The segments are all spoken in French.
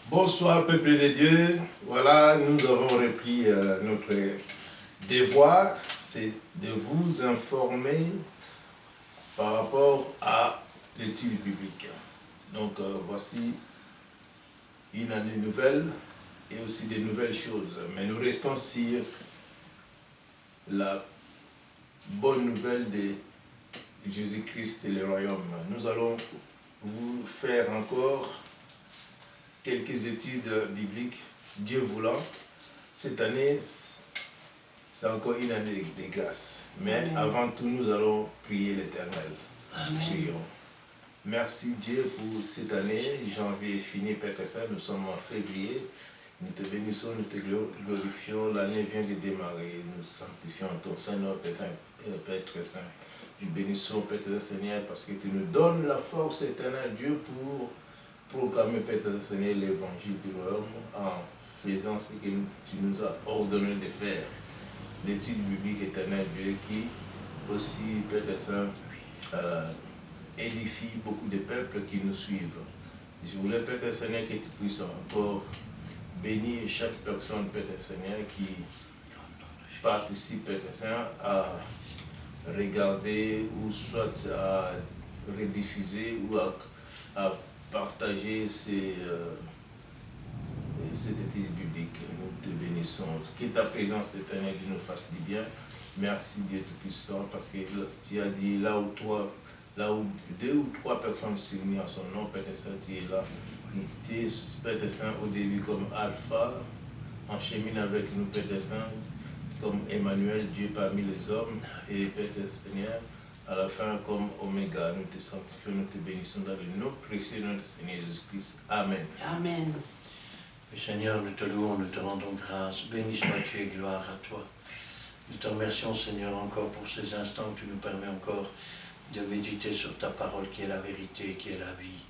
Bonsoir peuple de Dieu, voilà nous avons repris notre devoir, c'est de vous informer par rapport à l'étude biblique. Donc voici une année nouvelle et aussi de nouvelles choses, mais nous restons sur la bonne nouvelle de Jésus-Christ et le royaume. Nous allons vous faire encore quelques études bibliques, Dieu voulant. Cette année, c'est encore une année de grâce. Mais Amen. Avant tout, nous allons prier l'Éternel. Prions. Merci Dieu pour cette année. Janvier est fini, Père Saint, nous sommes en février. Nous te bénissons, nous te glorifions. L'année vient de démarrer. Nous sanctifions ton Seigneur, Père très Saint. Nous bénissons, Père Seigneur, parce que tu nous donnes la force éternelle, Dieu, pour proclamer, Père Seigneur, l'évangile du royaume en faisant ce que tu nous as ordonné de faire. L'étude biblique éternelle, Dieu, qui aussi, Père Saint, édifie beaucoup de peuples qui nous suivent. Je voulais, Père Seigneur, que tu puisses encore bénir chaque personne, Père Seigneur, qui participe, Père Seigneur, à regarder ou soit à rediffuser ou à partager cette étude biblique. Nous te bénissons. Que ta présence éternelle nous fasse du bien. Merci Dieu Tout-Puissant, parce que tu as dit là où deux ou trois personnes s'unissent en son nom, Père Saint, tu es là. Tu es, Père Saint, au début comme Alpha, en chemine avec nous, Père Saint, comme Emmanuel, Dieu parmi les hommes, et Père Seigneur, à la fin comme Oméga. Nous te sanctifions, nous te bénissons dans le nom précieux de notre Seigneur Jésus-Christ. Amen. Amen. Seigneur, nous te louons, nous te rendons grâce. Béni sois-tu et gloire à toi. Nous te remercions, Seigneur, encore pour ces instants que tu nous permets encore de méditer sur ta parole qui est la vérité, qui est la vie.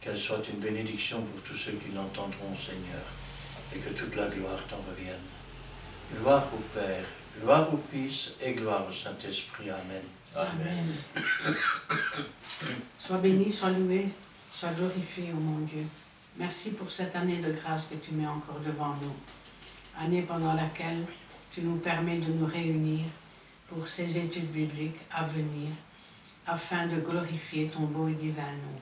Qu'elle soit une bénédiction pour tous ceux qui l'entendront, Seigneur, et que toute la gloire t'en revienne. Gloire au Père, gloire au Fils et gloire au Saint-Esprit. Amen. Amen. Sois béni, sois loué, sois glorifié, ô mon Dieu. Merci pour cette année de grâce que tu mets encore devant nous. Année pendant laquelle tu nous permets de nous réunir pour ces études bibliques à venir, afin de glorifier ton beau et divin nom.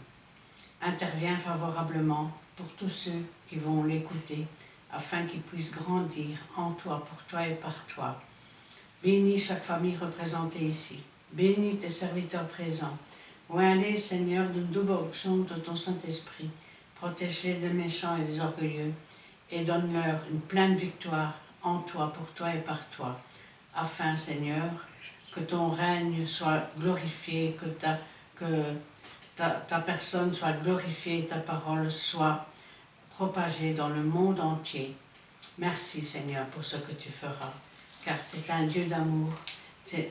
Interviens favorablement pour tous ceux qui vont l'écouter, afin qu'ils puissent grandir en toi, pour toi et par toi. Bénis chaque famille représentée ici. Bénis tes serviteurs présents. Oins-les, Seigneur, d'une double onction de ton Saint-Esprit. Protège-les des méchants et des orgueilleux, et donne-leur une pleine victoire en toi, pour toi et par toi. Afin, Seigneur, que ton règne soit glorifié, que ta personne soit glorifiée, ta parole soit propagée dans le monde entier. Merci, Seigneur, pour ce que tu feras, car tu es un Dieu d'amour, et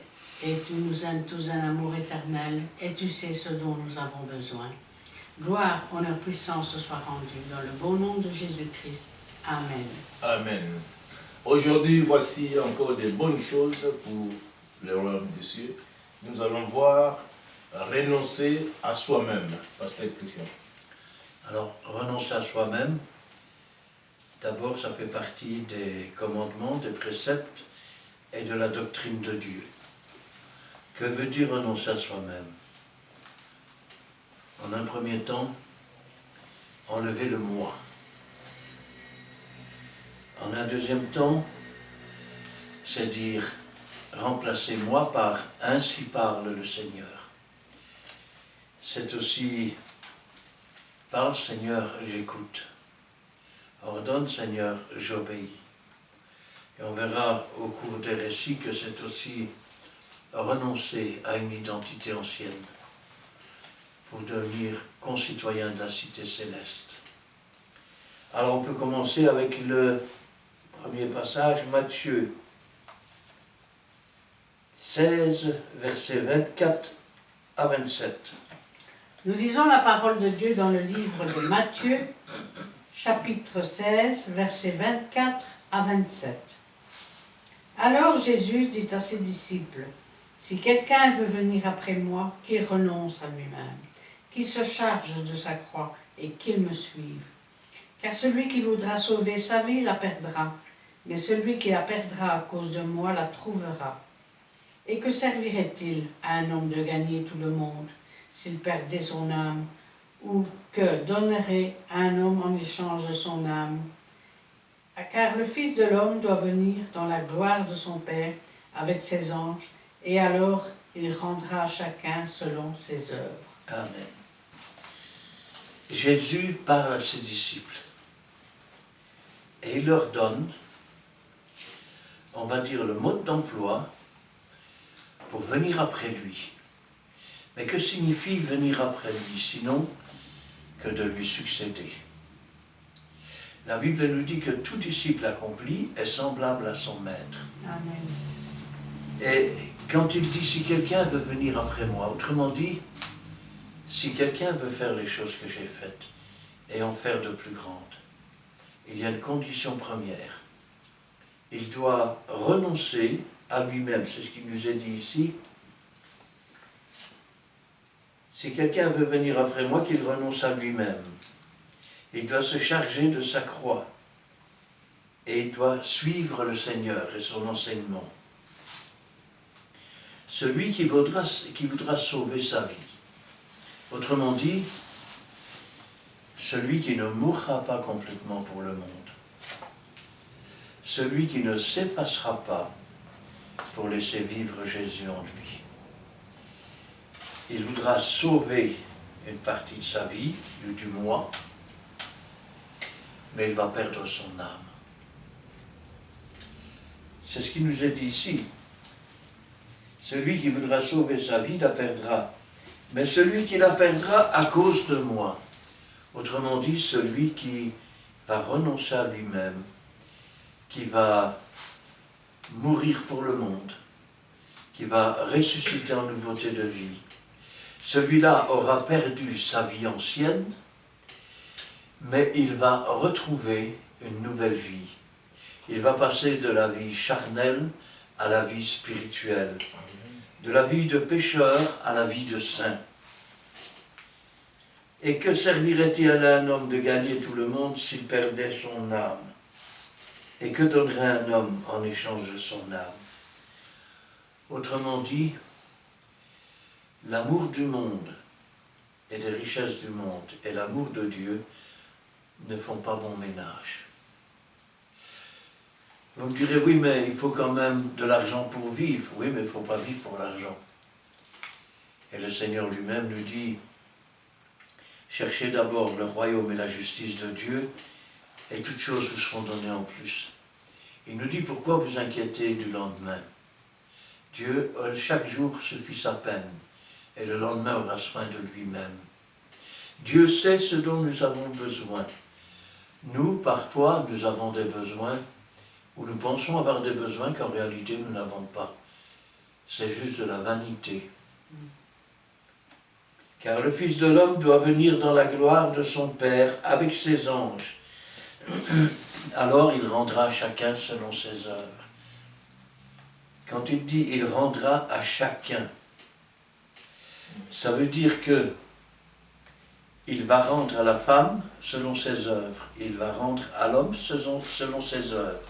tu nous aimes tous d'un amour éternel, et tu sais ce dont nous avons besoin. Gloire, honneur, puissance se soit rendue dans le beau nom de Jésus-Christ. Amen. Amen. Aujourd'hui, voici encore des bonnes choses pour le royaume des cieux. Nous allons voir renoncer à soi-même, Pasteur Christian. Alors, renoncer à soi-même, d'abord, ça fait partie des commandements, des préceptes et de la doctrine de Dieu. Que veut dire renoncer à soi-même? En un premier temps, enlever le moi. En un deuxième temps, c'est dire remplacer moi par ainsi parle le Seigneur. C'est aussi parle Seigneur, j'écoute. Ordonne Seigneur, j'obéis. Et on verra au cours des récits que c'est aussi renoncer à une identité ancienne pour devenir concitoyen de la cité céleste. Alors on peut commencer avec le premier passage, Matthieu 16, versets 24 à 27. Nous lisons la parole de Dieu dans le livre de Matthieu, chapitre 16, versets 24 à 27. Alors Jésus dit à ses disciples, « Si quelqu'un veut venir après moi, qu'il renonce à lui-même, qu'il se charge de sa croix et qu'il me suive. Car celui qui voudra sauver sa vie la perdra, mais celui qui la perdra à cause de moi la trouvera. Et que servirait-il à un homme de gagner tout le monde s'il perdait son âme? Ou que donnerait à un homme en échange de son âme? Car le Fils de l'homme doit venir dans la gloire de son Père avec ses anges, et alors il rendra à chacun selon ses œuvres. Amen. Jésus parle à ses disciples et il leur donne, on va dire, le mode d'emploi pour venir après lui. Mais que signifie venir après lui, sinon que de lui succéder? La Bible nous dit que tout disciple accompli est semblable à son maître. Amen. Et quand il dit si quelqu'un veut venir après moi, autrement dit, si quelqu'un veut faire les choses que j'ai faites et en faire de plus grandes, il y a une condition première. Il doit renoncer à lui-même, c'est ce qui nous est dit ici. Si quelqu'un veut venir après moi, qu'il renonce à lui-même. Il doit se charger de sa croix et il doit suivre le Seigneur et son enseignement. Celui qui voudra sauver sa vie. Autrement dit, celui qui ne mourra pas complètement pour le monde. Celui qui ne s'effacera pas pour laisser vivre Jésus en lui. Il voudra sauver une partie de sa vie, du moi, mais il va perdre son âme. C'est ce qui nous est dit ici. Celui qui voudra sauver sa vie la perdra, mais celui qui la perdra à cause de moi. Autrement dit, celui qui va renoncer à lui-même, qui va mourir pour le monde, qui va ressusciter en nouveauté de vie. Celui-là aura perdu sa vie ancienne, mais il va retrouver une nouvelle vie. Il va passer de la vie charnelle à la vie spirituelle, de la vie de pécheur à la vie de saint. Et que servirait-il à un homme de gagner tout le monde s'il perdait son âme? Et que donnerait un homme en échange de son âme? Autrement dit, l'amour du monde et des richesses du monde et l'amour de Dieu ne font pas bon ménage. Vous me direz, oui, mais il faut quand même de l'argent pour vivre. Oui, mais il ne faut pas vivre pour l'argent. Et le Seigneur lui-même nous dit, cherchez d'abord le royaume et la justice de Dieu, et toutes choses vous seront données en plus. Il nous dit, pourquoi vous inquiétez du lendemain? Dieu, chaque jour suffit sa peine, et le lendemain aura soin de lui-même. Dieu sait ce dont nous avons besoin. Nous, parfois, nous avons des besoins, ou nous pensons avoir des besoins qu'en réalité nous n'avons pas. C'est juste de la vanité. Car le Fils de l'homme doit venir dans la gloire de son Père avec ses anges. Alors il rendra à chacun selon ses œuvres. Quand il dit « il rendra à chacun », ça veut dire que il va rendre à la femme selon ses œuvres, il va rendre à l'homme selon ses œuvres,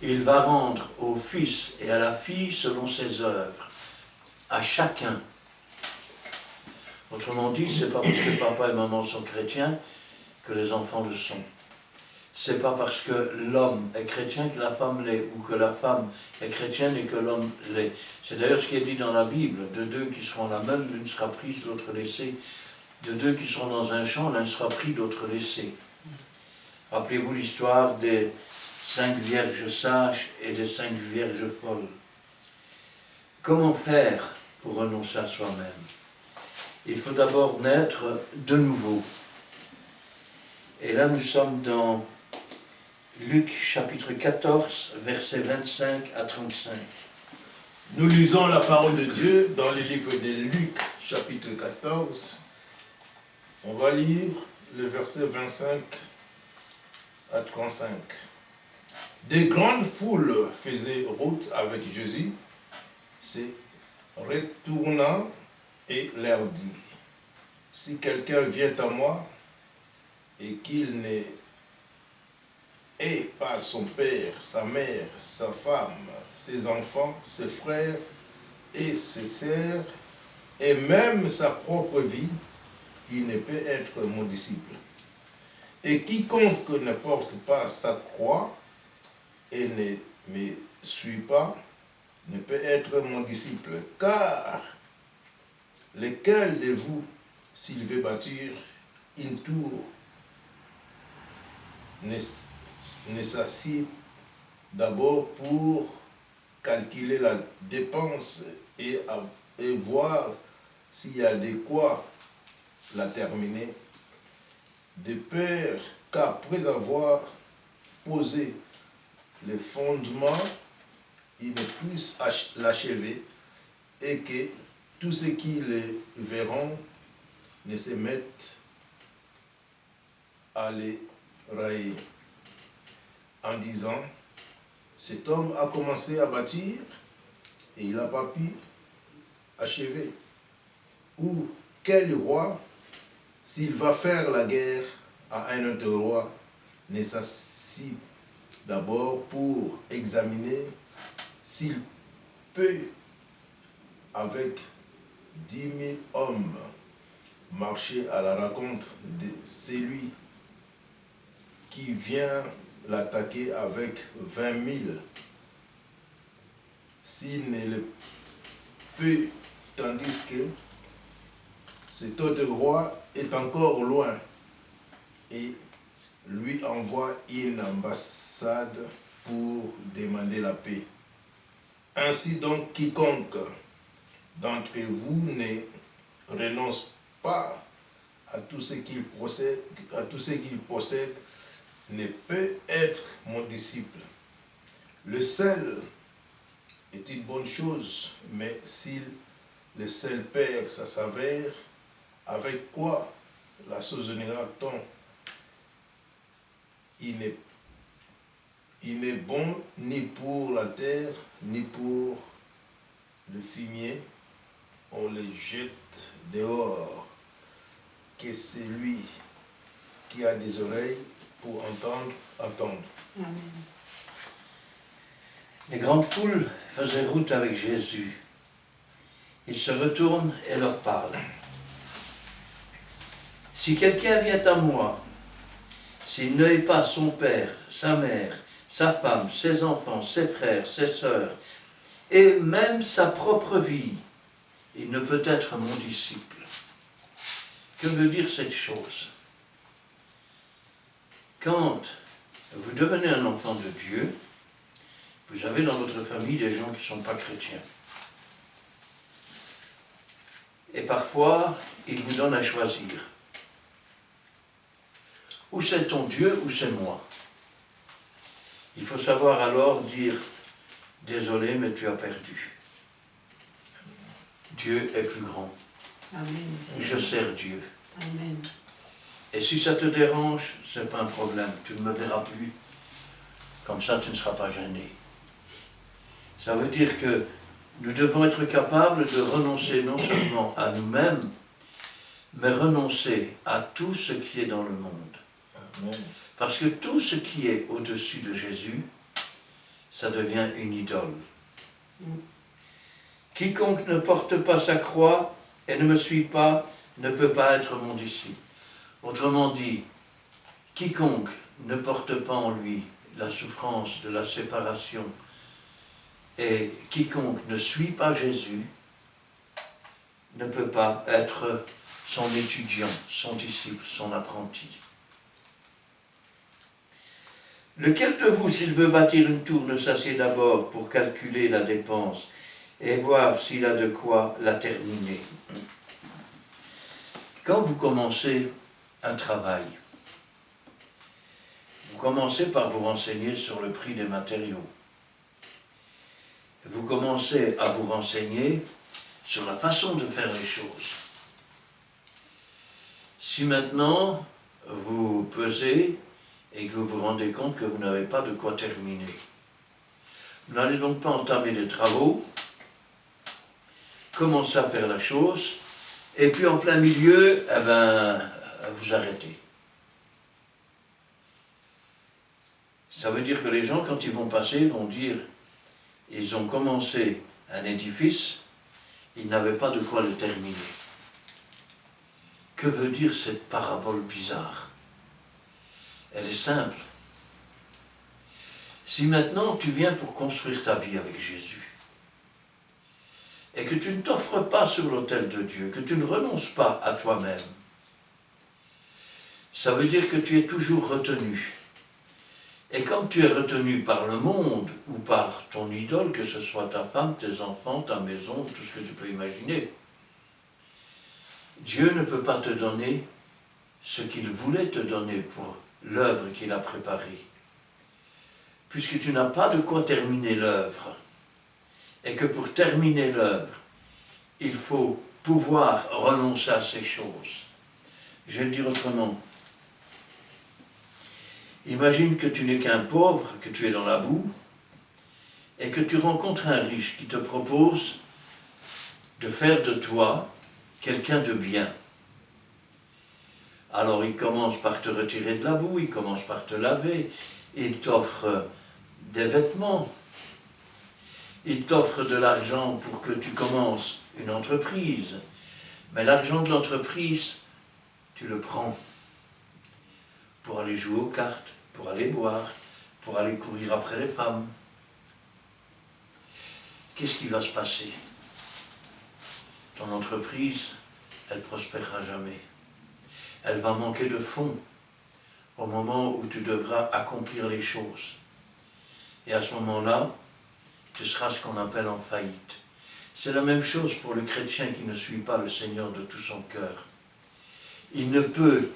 il va rendre au fils et à la fille selon ses œuvres, à chacun. Autrement dit, c'est pas parce que papa et maman sont chrétiens que les enfants le sont. C'est pas parce que l'homme est chrétien que la femme l'est, ou que la femme est chrétienne et que l'homme l'est. C'est d'ailleurs ce qui est dit dans la Bible, de deux qui seront la même, l'une sera prise, l'autre laissée. De deux qui seront dans un champ, l'un sera pris, l'autre laissé. Rappelez-vous l'histoire des 5 vierges sages et des 5 vierges folles. Comment faire pour renoncer à soi-même? Il faut d'abord naître de nouveau. Et là, nous sommes dans Luc chapitre 14, versets 25 à 35. Nous lisons la parole de Dieu dans le livre de Luc chapitre 14. On va lire le verset 25 à 35. Des grandes foules faisaient route avec Jésus, se retournant et leur dit, si quelqu'un vient à moi et qu'il ne et par son père, sa mère, sa femme, ses enfants, ses frères et ses sœurs, et même sa propre vie, il ne peut être mon disciple. Et quiconque ne porte pas sa croix et ne me suit pas, ne peut être mon disciple. Car lequel de vous, s'il veut bâtir une tour, ne s'assied d'abord pour calculer la dépense et voir s'il y a de quoi la terminer, de peur qu'après avoir posé les fondements, il ne puisse l'achever et que tous ceux qui le verront ne se mettent à les railler en disant: cet homme a commencé à bâtir et il n'a pas pu achever. Ou quel roi, s'il va faire la guerre à un autre roi, ne s'assied d'abord pour examiner s'il peut, avec 10 000 hommes, marcher à la rencontre de celui qui vient l'attaquer avec 20 000. S'il ne le peut, tandis que cet autre roi est encore loin et lui envoie une ambassade pour demander la paix. Ainsi donc, quiconque d'entre vous ne renonce pas à tout ce qu'il possède, ne peut être mon disciple. Le sel est une bonne chose, mais si le sel perd sa saveur, avec quoi l'assaisonnera-t-on? Il n'est bon ni pour la terre, ni pour le fumier. On le jette dehors. Que celui qui a des oreilles pour entendre, entende. Amen. Les grandes foules faisaient route avec Jésus. Il se retourne et leur parle. Si quelqu'un vient à moi, s'il n'aille pas son père, sa mère, sa femme, ses enfants, ses frères, ses sœurs, et même sa propre vie, il ne peut être mon disciple. Que veut dire cette chose? Quand vous devenez un enfant de Dieu, vous avez dans votre famille des gens qui ne sont pas chrétiens. Et parfois, ils vous donnent à choisir. Ou c'est ton Dieu, ou c'est moi. Il faut savoir alors dire, désolé, mais tu as perdu. Dieu est plus grand. Amen. Je sers Dieu. Amen. Et si ça te dérange, ce n'est pas un problème. Tu ne me verras plus. Comme ça, tu ne seras pas gêné. Ça veut dire que nous devons être capables de renoncer non seulement à nous-mêmes, mais renoncer à tout ce qui est dans le monde. Amen. Parce que tout ce qui est au-dessus de Jésus, ça devient une idole. Quiconque ne porte pas sa croix et ne me suit pas, ne peut pas être mon disciple. Autrement dit, quiconque ne porte pas en lui la souffrance de la séparation et quiconque ne suit pas Jésus ne peut pas être son étudiant, son disciple, son apprenti. Lequel de vous, s'il veut bâtir une tour, ne s'assied d'abord pour calculer la dépense et voir s'il a de quoi la terminer? Quand vous commencez un travail, vous commencez par vous renseigner sur le prix des matériaux. Vous commencez à vous renseigner sur la façon de faire les choses. Si maintenant vous pesez et que vous vous rendez compte que vous n'avez pas de quoi terminer, vous n'allez donc pas entamer des travaux, commencer à faire la chose, et puis en plein milieu, vous arrêtez. Ça veut dire que les gens, quand ils vont passer, vont dire, ils ont commencé un édifice, ils n'avaient pas de quoi le terminer. Que veut dire cette parabole bizarre? Elle est simple. Si maintenant tu viens pour construire ta vie avec Jésus, et que tu ne t'offres pas sur l'autel de Dieu, que tu ne renonces pas à toi-même, ça veut dire que tu es toujours retenu. Et comme tu es retenu par le monde ou par ton idole, que ce soit ta femme, tes enfants, ta maison, tout ce que tu peux imaginer, Dieu ne peut pas te donner ce qu'il voulait te donner pour l'œuvre qu'il a préparée. Puisque tu n'as pas de quoi terminer l'œuvre. Et que pour terminer l'œuvre, il faut pouvoir renoncer à ces choses. Je vais le dire autrement. Imagine que tu n'es qu'un pauvre, que tu es dans la boue, et que tu rencontres un riche qui te propose de faire de toi quelqu'un de bien. Alors il commence par te retirer de la boue, il commence par te laver, il t'offre des vêtements, il t'offre de l'argent pour que tu commences une entreprise. Mais l'argent de l'entreprise, tu le prends pour aller jouer aux cartes, pour aller boire, pour aller courir après les femmes. Qu'est-ce qui va se passer? Ton entreprise, elle ne prospérera jamais. Elle va manquer de fonds au moment où tu devras accomplir les choses. Et à ce moment-là, tu seras ce qu'on appelle en faillite. C'est la même chose pour le chrétien qui ne suit pas le Seigneur de tout son cœur. Il ne peut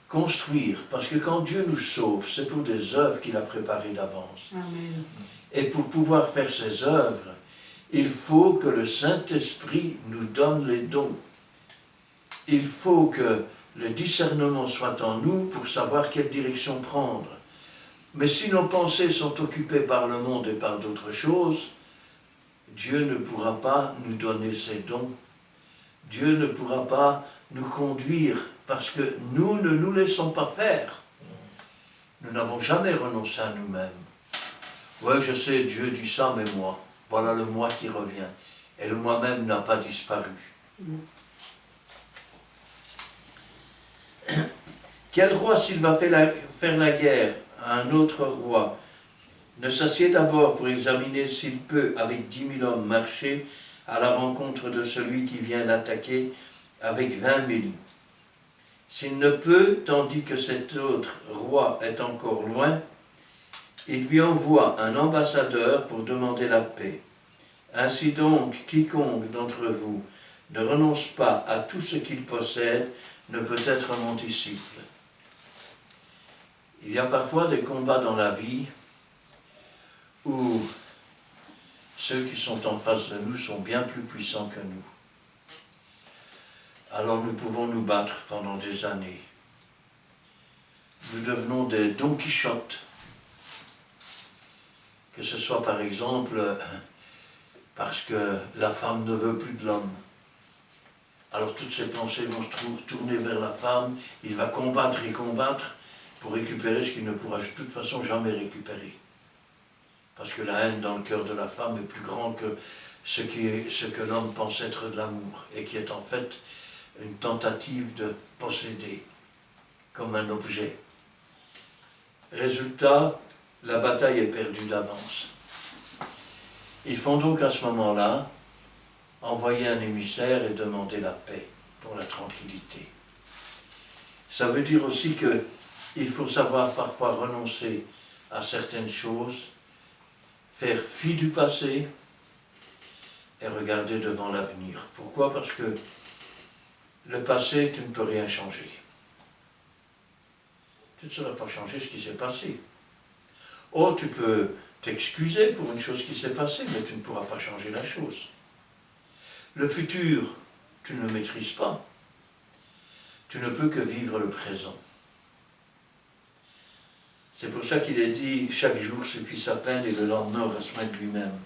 construire, parce que quand Dieu nous sauve, c'est pour des œuvres qu'il a préparées d'avance. Amen. Et pour pouvoir faire ces œuvres, il faut que le Saint-Esprit nous donne les dons. Il faut que le discernement soit en nous pour savoir quelle direction prendre. Mais si nos pensées sont occupées par le monde et par d'autres choses, Dieu ne pourra pas nous donner ses dons. Dieu ne pourra pas nous conduire parce que nous ne nous laissons pas faire. Nous n'avons jamais renoncé à nous-mêmes. Ouais, je sais, Dieu dit ça, mais moi, voilà le moi qui revient. Et le moi-même n'a pas disparu. Quel roi, s'il va faire la guerre à un autre roi, ne s'assied d'abord pour examiner s'il peut, avec 10 000 hommes, marcher à la rencontre de celui qui vient l'attaquer avec 20 000. S'il ne peut, tandis que cet autre roi est encore loin, il lui envoie un ambassadeur pour demander la paix. Ainsi donc, quiconque d'entre vous ne renonce pas à tout ce qu'il possède ne peut être mon disciple. Il y a parfois des combats dans la vie où ceux qui sont en face de nous sont bien plus puissants que nous. Alors nous pouvons nous battre pendant des années. Nous devenons des Don Quichotte. Que ce soit par exemple parce que la femme ne veut plus de l'homme. Alors toutes ses pensées vont se tourner vers la femme, il va combattre et combattre pour récupérer ce qu'il ne pourra de toute façon jamais récupérer. Parce que la haine dans le cœur de la femme est plus grande que ce que l'homme pense être de l'amour, et qui est en fait une tentative de posséder comme un objet. Résultat, la bataille est perdue d'avance. Ils font donc à ce moment-là envoyer un émissaire et demander la paix pour la tranquillité. Ça veut dire aussi qu'il faut savoir parfois renoncer à certaines choses, faire fi du passé et regarder devant l'avenir. Pourquoi? Parce que le passé, tu ne peux rien changer. Tu ne saurais pas changer ce qui s'est passé. Oh, tu peux t'excuser pour une chose qui s'est passée, mais tu ne pourras pas changer la chose. Le futur, tu ne le maîtrises pas. Tu ne peux que vivre le présent. C'est pour ça qu'il est dit, chaque jour suffit sa peine et le lendemain va se mettre lui-même.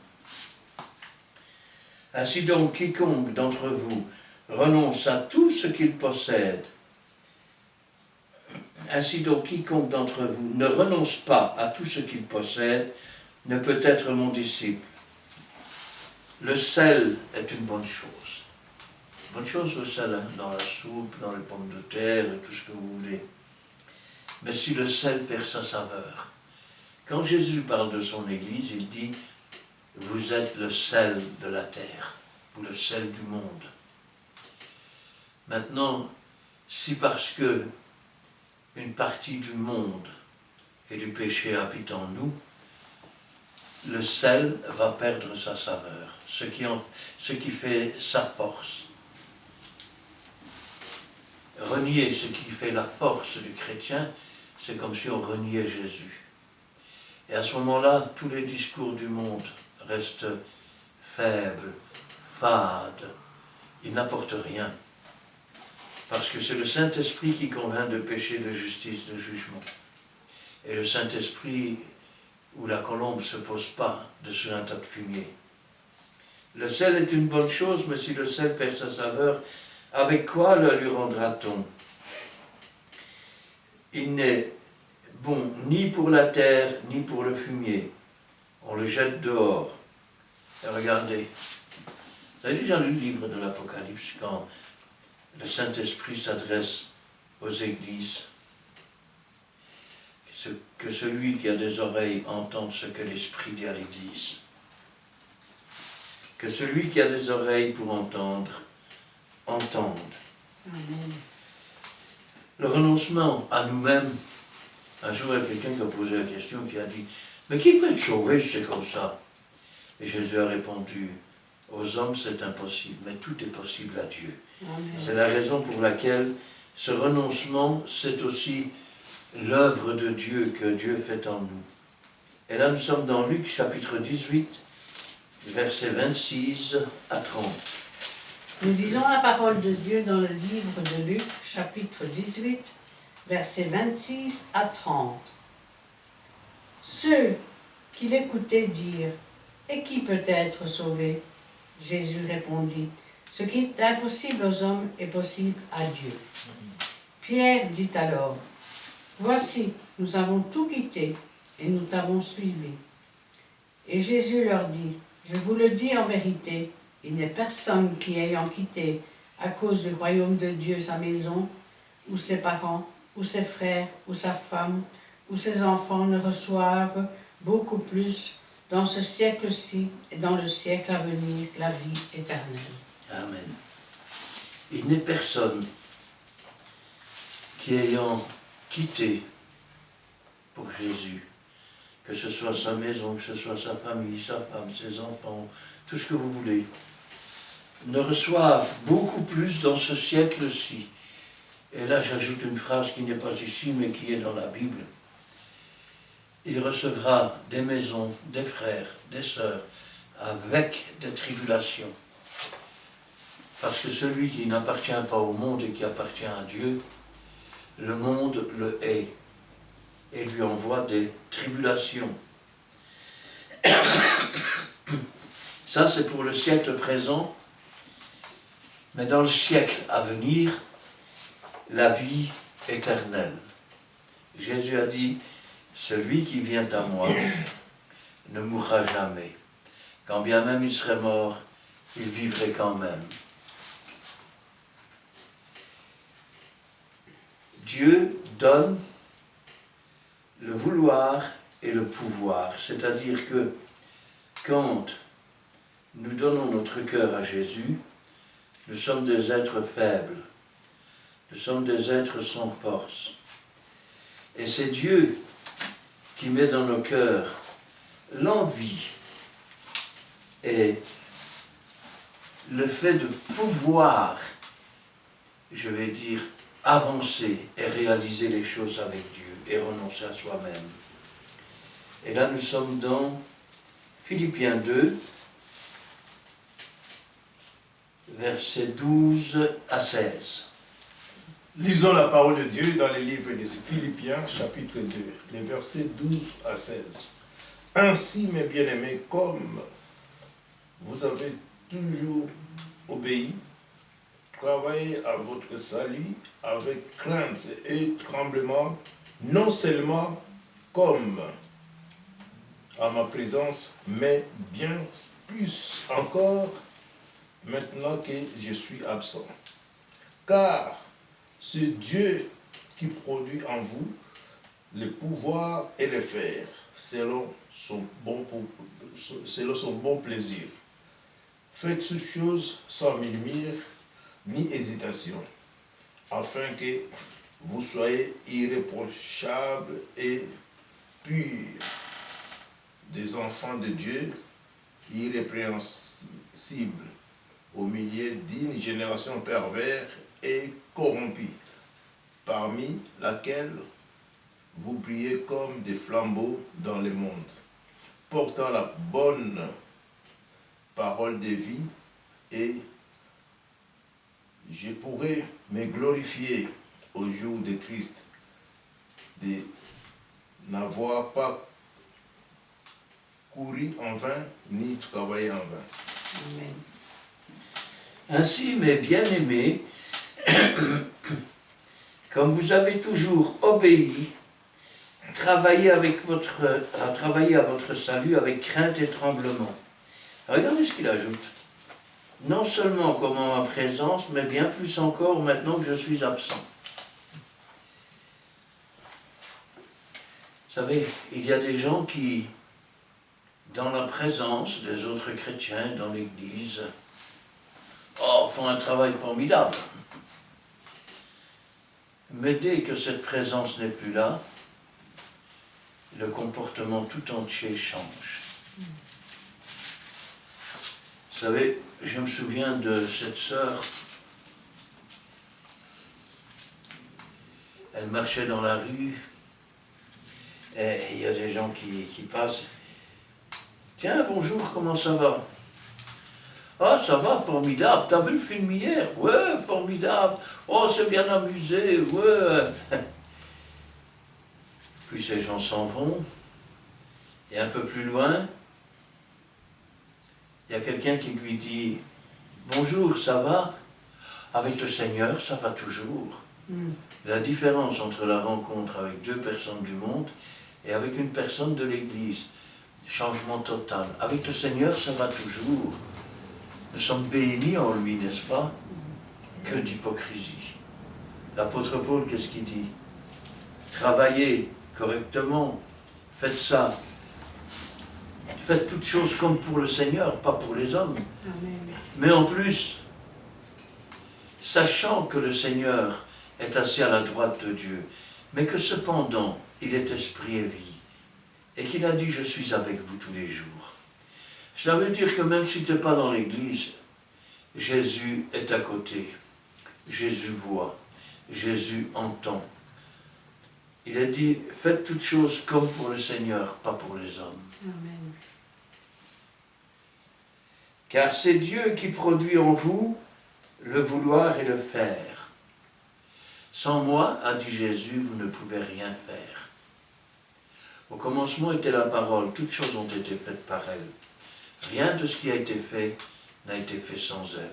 Ainsi donc, quiconque d'entre vous renonce à tout ce qu'il possède Ainsi donc, quiconque d'entre vous ne renonce pas à tout ce qu'il possède ne peut être mon disciple. Le sel est une bonne chose. Bonne chose le sel, hein, dans la soupe, dans les pommes de terre et tout ce que vous voulez. Mais si le sel perd sa saveur, quand Jésus parle de son Église, il dit « Vous êtes le sel de la terre, ou le sel du monde ». Maintenant, si parce que une partie du monde et du péché habite en nous, le sel va perdre sa saveur, ce qui fait sa force. Renier ce qui fait la force du chrétien, c'est comme si on reniait Jésus. Et à ce moment-là, tous les discours du monde restent faibles, fades, ils n'apportent rien. Parce que c'est le Saint-Esprit qui convainc de péché, de justice, de jugement. Et le Saint-Esprit, où la colombe ne se pose pas dessus un tas de fumier. Le sel est une bonne chose, mais si le sel perd sa saveur, avec quoi le lui rendra-t-on? Il n'est bon ni pour la terre, ni pour le fumier. On le jette dehors. Et regardez, vous avez déjà lu le livre de l'Apocalypse, quand le Saint-Esprit s'adresse aux églises, que celui qui a des oreilles entende ce que l'Esprit dit à l'Église. Que celui qui a des oreilles pour entendre, entende. Amen. Le renoncement à nous-mêmes. Un jour, il y a quelqu'un qui a posé la question, qui a dit « Mais qui peut être sauvé si c'est comme ça ?» Et Jésus a répondu « Aux hommes, c'est impossible, mais tout est possible à Dieu. » C'est la raison pour laquelle ce renoncement, c'est aussi l'œuvre de Dieu que Dieu fait en nous. Et là, nous sommes dans Luc chapitre 18, versets 26 à 30. Nous lisons la parole de Dieu dans le livre de Luc, chapitre 18, versets 26 à 30. Ceux qui l'écoutaient dirent « Et qui peut être sauvé ?» Jésus répondit « Ce qui est impossible aux hommes est possible à Dieu. » Pierre dit alors « Voici, nous avons tout quitté et nous t'avons suivi. » Et Jésus leur dit « Je vous le dis en vérité, il n'est personne qui, ayant quitté à cause du royaume de Dieu sa maison, ou ses parents, ou ses frères, ou sa femme, ou ses enfants ne reçoivent beaucoup plus dans ce siècle-ci et dans le siècle à venir la vie éternelle. » Amen. Il n'est personne qui, ayant quitté pour Jésus, que ce soit sa maison, que ce soit sa famille, sa femme, ses enfants, tout ce que vous voulez, ne reçoivent beaucoup plus dans ce siècle-ci. Et là, j'ajoute une phrase qui n'est pas ici, mais qui est dans la Bible. Il recevra des maisons, des frères, des sœurs, avec des tribulations. Parce que celui qui n'appartient pas au monde et qui appartient à Dieu, le monde le hait et lui envoie des tribulations. Ça, c'est pour le siècle présent, mais dans le siècle à venir, la vie éternelle. Jésus a dit, celui qui vient à moi ne mourra jamais. Quand bien même il serait mort, il vivrait quand même. Dieu donne le vouloir et le pouvoir, c'est-à-dire que quand nous donnons notre cœur à Jésus, nous sommes des êtres faibles, nous sommes des êtres sans force. Et c'est Dieu qui met dans nos cœurs l'envie et le fait de pouvoir, je vais dire, avancer et réaliser les choses avec Dieu et renoncer à soi-même. Et là, nous sommes dans Philippiens 2, versets 12 à 16. Lisons la parole de Dieu dans les livres des Philippiens, chapitre 2, les versets 12 à 16. Ainsi, mes bien-aimés, comme vous avez toujours obéi, travailler à votre salut avec crainte et tremblement, non seulement comme à ma présence, mais bien plus encore maintenant que je suis absent. Car c'est Dieu qui produit en vous le pouvoir et le faire selon son bon plaisir. Faites toutes choses sans murmure ni hésitation, afin que vous soyez irréprochables et purs, des enfants de Dieu, irrépréhensibles, au milieu d'une génération perverse et corrompue, parmi laquelle vous brillez comme des flambeaux dans le monde, portant la bonne parole de vie, et je pourrai me glorifier au jour de Christ, de n'avoir pas couru en vain, ni travaillé en vain. Amen. Ainsi, mes bien-aimés, comme vous avez toujours obéi, travaillez à votre salut avec crainte et tremblement. Regardez ce qu'il ajoute. Non seulement comme en ma présence, mais bien plus encore maintenant que je suis absent. Vous savez, il y a des gens qui, dans la présence des autres chrétiens dans l'Église, font un travail formidable. Mais dès que cette présence n'est plus là, le comportement tout entier change. Vous savez, je me souviens de cette sœur. Elle marchait dans la rue, et il y a des gens qui passent. Tiens, bonjour, comment ça va? Ah, ça va, formidable. T'as vu le film hier? Ouais, formidable. Oh, c'est bien amusé, ouais. Puis ces gens s'en vont, et un peu plus loin, il y a quelqu'un qui lui dit « Bonjour, ça va ?» Avec le Seigneur, ça va toujours. La différence entre la rencontre avec deux personnes du monde et avec une personne de l'Église, changement total. Avec le Seigneur, ça va toujours. Nous sommes bénis en lui, n'est-ce pas? Que d'hypocrisie. L'apôtre Paul, qu'est-ce qu'il dit? Travaillez correctement, faites ça. Faites toutes choses comme pour le Seigneur, pas pour les hommes. Amen. Mais en plus, sachant que le Seigneur est assis à la droite de Dieu, mais que cependant, il est esprit et vie, et qu'il a dit « Je suis avec vous tous les jours ». Cela veut dire que même si tu n'es pas dans l'église, Jésus est à côté. Jésus voit, Jésus entend. Il a dit « Faites toutes choses comme pour le Seigneur, pas pour les hommes ». Amen. Car c'est Dieu qui produit en vous le vouloir et le faire. Sans moi, a dit Jésus, vous ne pouvez rien faire. Au commencement était la parole, toutes choses ont été faites par elle. Rien de ce qui a été fait n'a été fait sans elle.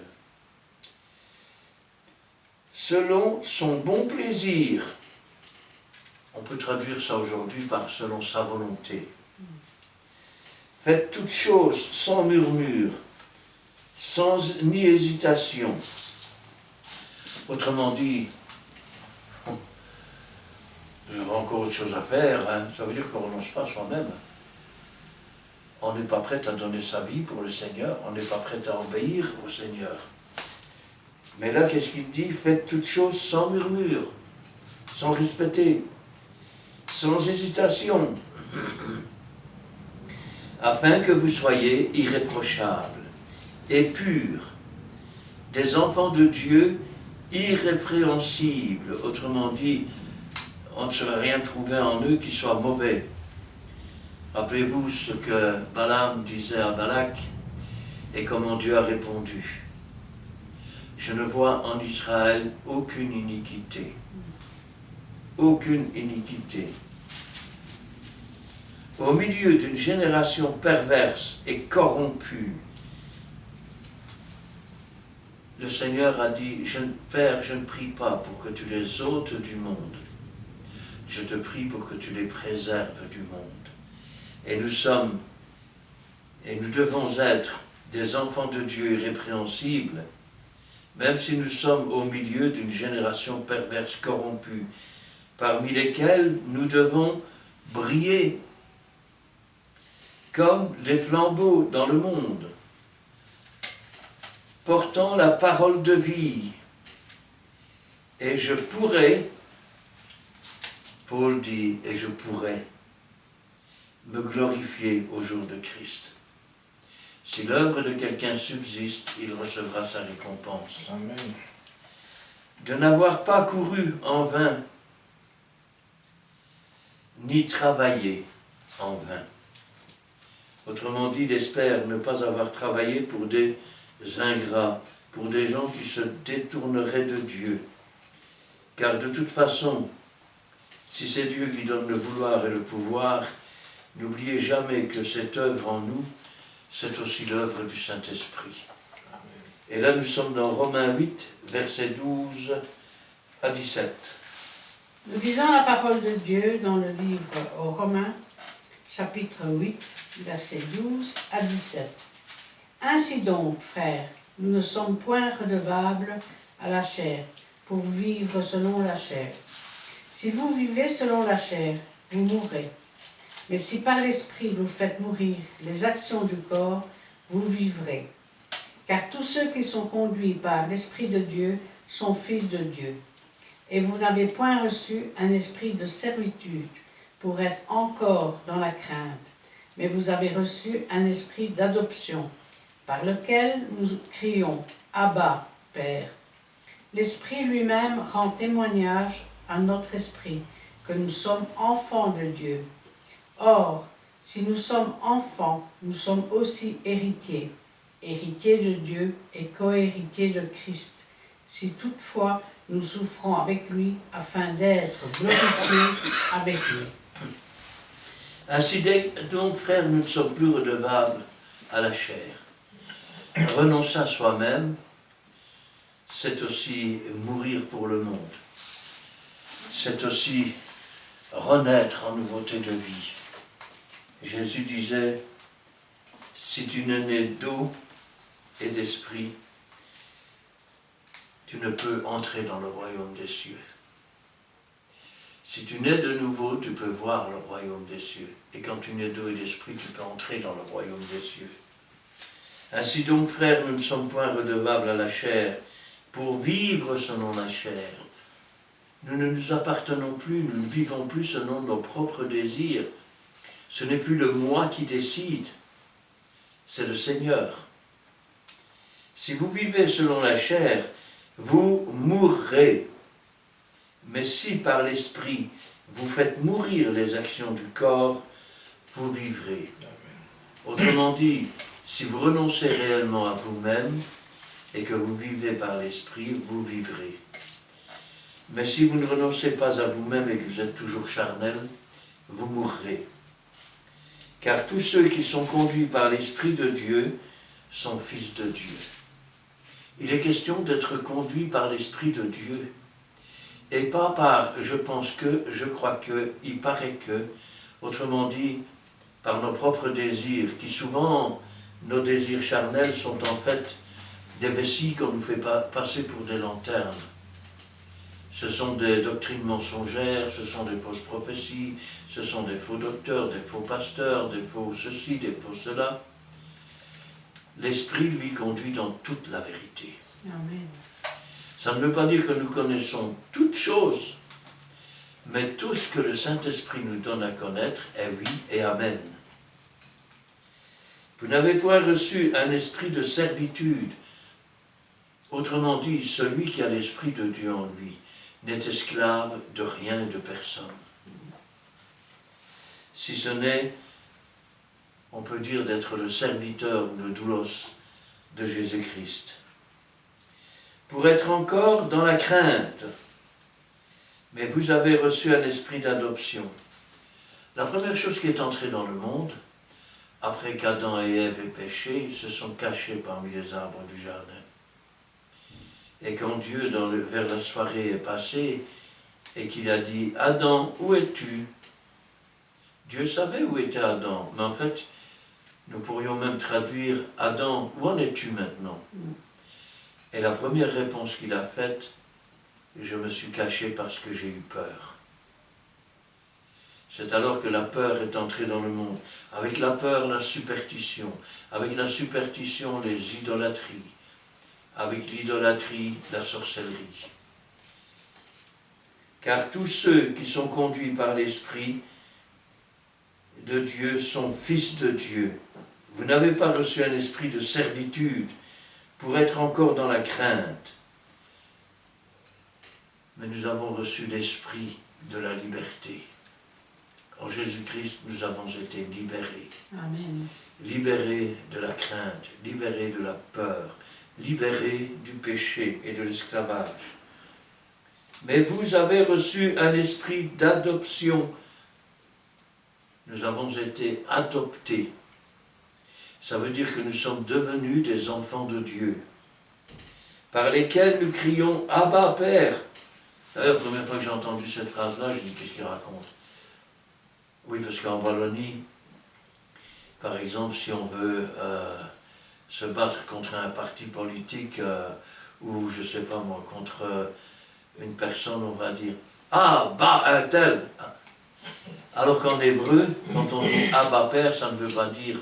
Selon son bon plaisir, on peut traduire ça aujourd'hui par selon sa volonté. Faites toutes choses sans murmure, sans ni hésitation. Autrement dit, j'aurai encore autre chose à faire, hein. Ça veut dire qu'on ne renonce pas soi-même. On n'est pas prêt à donner sa vie pour le Seigneur, on n'est pas prêt à obéir au Seigneur. Mais là, qu'est-ce qu'il dit? Faites toutes choses sans murmure, sans respecter, sans hésitation, afin que vous soyez irréprochables et purs, des enfants de Dieu irrépréhensibles. Autrement dit, on ne saurait rien trouver en eux qui soit mauvais. Rappelez-vous ce que Balaam disait à Balak et comment Dieu a répondu. Je ne vois en Israël aucune iniquité. Aucune iniquité. Au milieu d'une génération perverse et corrompue, le Seigneur a dit, Père, je ne prie pas pour que tu les ôtes du monde, je te prie pour que tu les préserves du monde. Et nous devons être des enfants de Dieu irrépréhensibles, même si nous sommes au milieu d'une génération perverse, corrompue, parmi lesquelles nous devons briller comme les flambeaux dans le monde, portant la parole de vie. Et je pourrais, Paul dit, et je pourrais me glorifier au jour de Christ. Si l'œuvre de quelqu'un subsiste, il recevra sa récompense. Amen. De n'avoir pas couru en vain, ni travaillé en vain. Autrement dit, il espère ne pas avoir travaillé pour des ingrats, pour des gens qui se détourneraient de Dieu. Car de toute façon, si c'est Dieu qui donne le vouloir et le pouvoir, n'oubliez jamais que cette œuvre en nous, c'est aussi l'œuvre du Saint-Esprit. Et là, nous sommes dans Romains 8, versets 12 à 17. Nous lisons la parole de Dieu dans le livre aux Romains, chapitre 8, versets 12 à 17. Ainsi donc, frères, nous ne sommes point redevables à la chair, pour vivre selon la chair. Si vous vivez selon la chair, vous mourrez. Mais si par l'Esprit vous faites mourir les actions du corps, vous vivrez. Car tous ceux qui sont conduits par l'Esprit de Dieu sont fils de Dieu. Et vous n'avez point reçu un esprit de servitude pour être encore dans la crainte, mais vous avez reçu un esprit d'adoption, par lequel nous crions « Abba, Père ». L'Esprit lui-même rend témoignage à notre esprit que nous sommes enfants de Dieu. Or, si nous sommes enfants, nous sommes aussi héritiers, héritiers de Dieu et co-héritiers de Christ, si toutefois nous souffrons avec lui afin d'être glorifiés avec lui. Ainsi donc, frères, nous ne sommes plus redevables à la chair. Renoncer à soi-même, c'est aussi mourir pour le monde. C'est aussi renaître en nouveauté de vie. Jésus disait, si tu n'es né d'eau et d'esprit, tu ne peux entrer dans le royaume des cieux. Si tu nais de nouveau, tu peux voir le royaume des cieux. Et quand tu nais d'eau et d'esprit, tu peux entrer dans le royaume des cieux. Ainsi donc, frères, nous ne sommes point redevables à la chair pour vivre selon la chair. Nous ne nous appartenons plus, nous ne vivons plus selon nos propres désirs. Ce n'est plus le moi qui décide, c'est le Seigneur. Si vous vivez selon la chair, vous mourrez. Mais si par l'Esprit vous faites mourir les actions du corps, vous vivrez. Autrement dit, si vous renoncez réellement à vous-même et que vous vivez par l'Esprit, vous vivrez. Mais si vous ne renoncez pas à vous-même et que vous êtes toujours charnel, vous mourrez. Car tous ceux qui sont conduits par l'Esprit de Dieu sont fils de Dieu. Il est question d'être conduit par l'Esprit de Dieu. Et pas par je pense que, je crois que, il paraît que, autrement dit, par nos propres désirs, qui souvent, nos désirs charnels sont en fait des vessies qu'on nous fait passer pour des lanternes. Ce sont des doctrines mensongères, ce sont des fausses prophéties, ce sont des faux docteurs, des faux pasteurs, des faux ceci, des faux cela. L'Esprit, lui, conduit dans toute la vérité. Amen. Ça ne veut pas dire que nous connaissons toutes choses, mais tout ce que le Saint-Esprit nous donne à connaître est oui et amen. Vous n'avez point reçu un esprit de servitude. Autrement dit, celui qui a l'Esprit de Dieu en lui n'est esclave de rien et de personne. Si ce n'est, on peut dire, d'être le serviteur ou le doulos de Jésus-Christ. Pour être encore dans la crainte. Mais vous avez reçu un esprit d'adoption. La première chose qui est entrée dans le monde, après qu'Adam et Ève aient péché, ils se sont cachés parmi les arbres du jardin. Et quand Dieu, vers la soirée, est passé, et qu'il a dit « Adam, où es-tu » Dieu savait où était Adam, mais en fait, nous pourrions même traduire « Adam, où en es-tu maintenant ?» Et la première réponse qu'il a faite, « Je me suis caché parce que j'ai eu peur. » C'est alors que la peur est entrée dans le monde. Avec la peur, la superstition. Avec la superstition, les idolâtries. Avec l'idolâtrie, la sorcellerie. Car tous ceux qui sont conduits par l'Esprit de Dieu sont fils de Dieu. Vous n'avez pas reçu un esprit de servitude pour être encore dans la crainte, mais nous avons reçu l'esprit de la liberté. En Jésus-Christ, nous avons été libérés. Amen. Libérés de la crainte, libérés de la peur, libérés du péché et de l'esclavage. Mais vous avez reçu un esprit d'adoption. Nous avons été adoptés. Ça veut dire que nous sommes devenus des enfants de Dieu, par lesquels nous crions « Abba, Père ». La première fois que j'ai entendu cette phrase-là, je dis « Qu'est-ce qu'il raconte ?» Oui, parce qu'en Wallonie, par exemple, si on veut se battre contre un parti politique ou, je ne sais pas moi, contre une personne, on va dire « Ah, bah, un tel !» Alors qu'en hébreu, quand on dit « Abba, Père », ça ne veut pas dire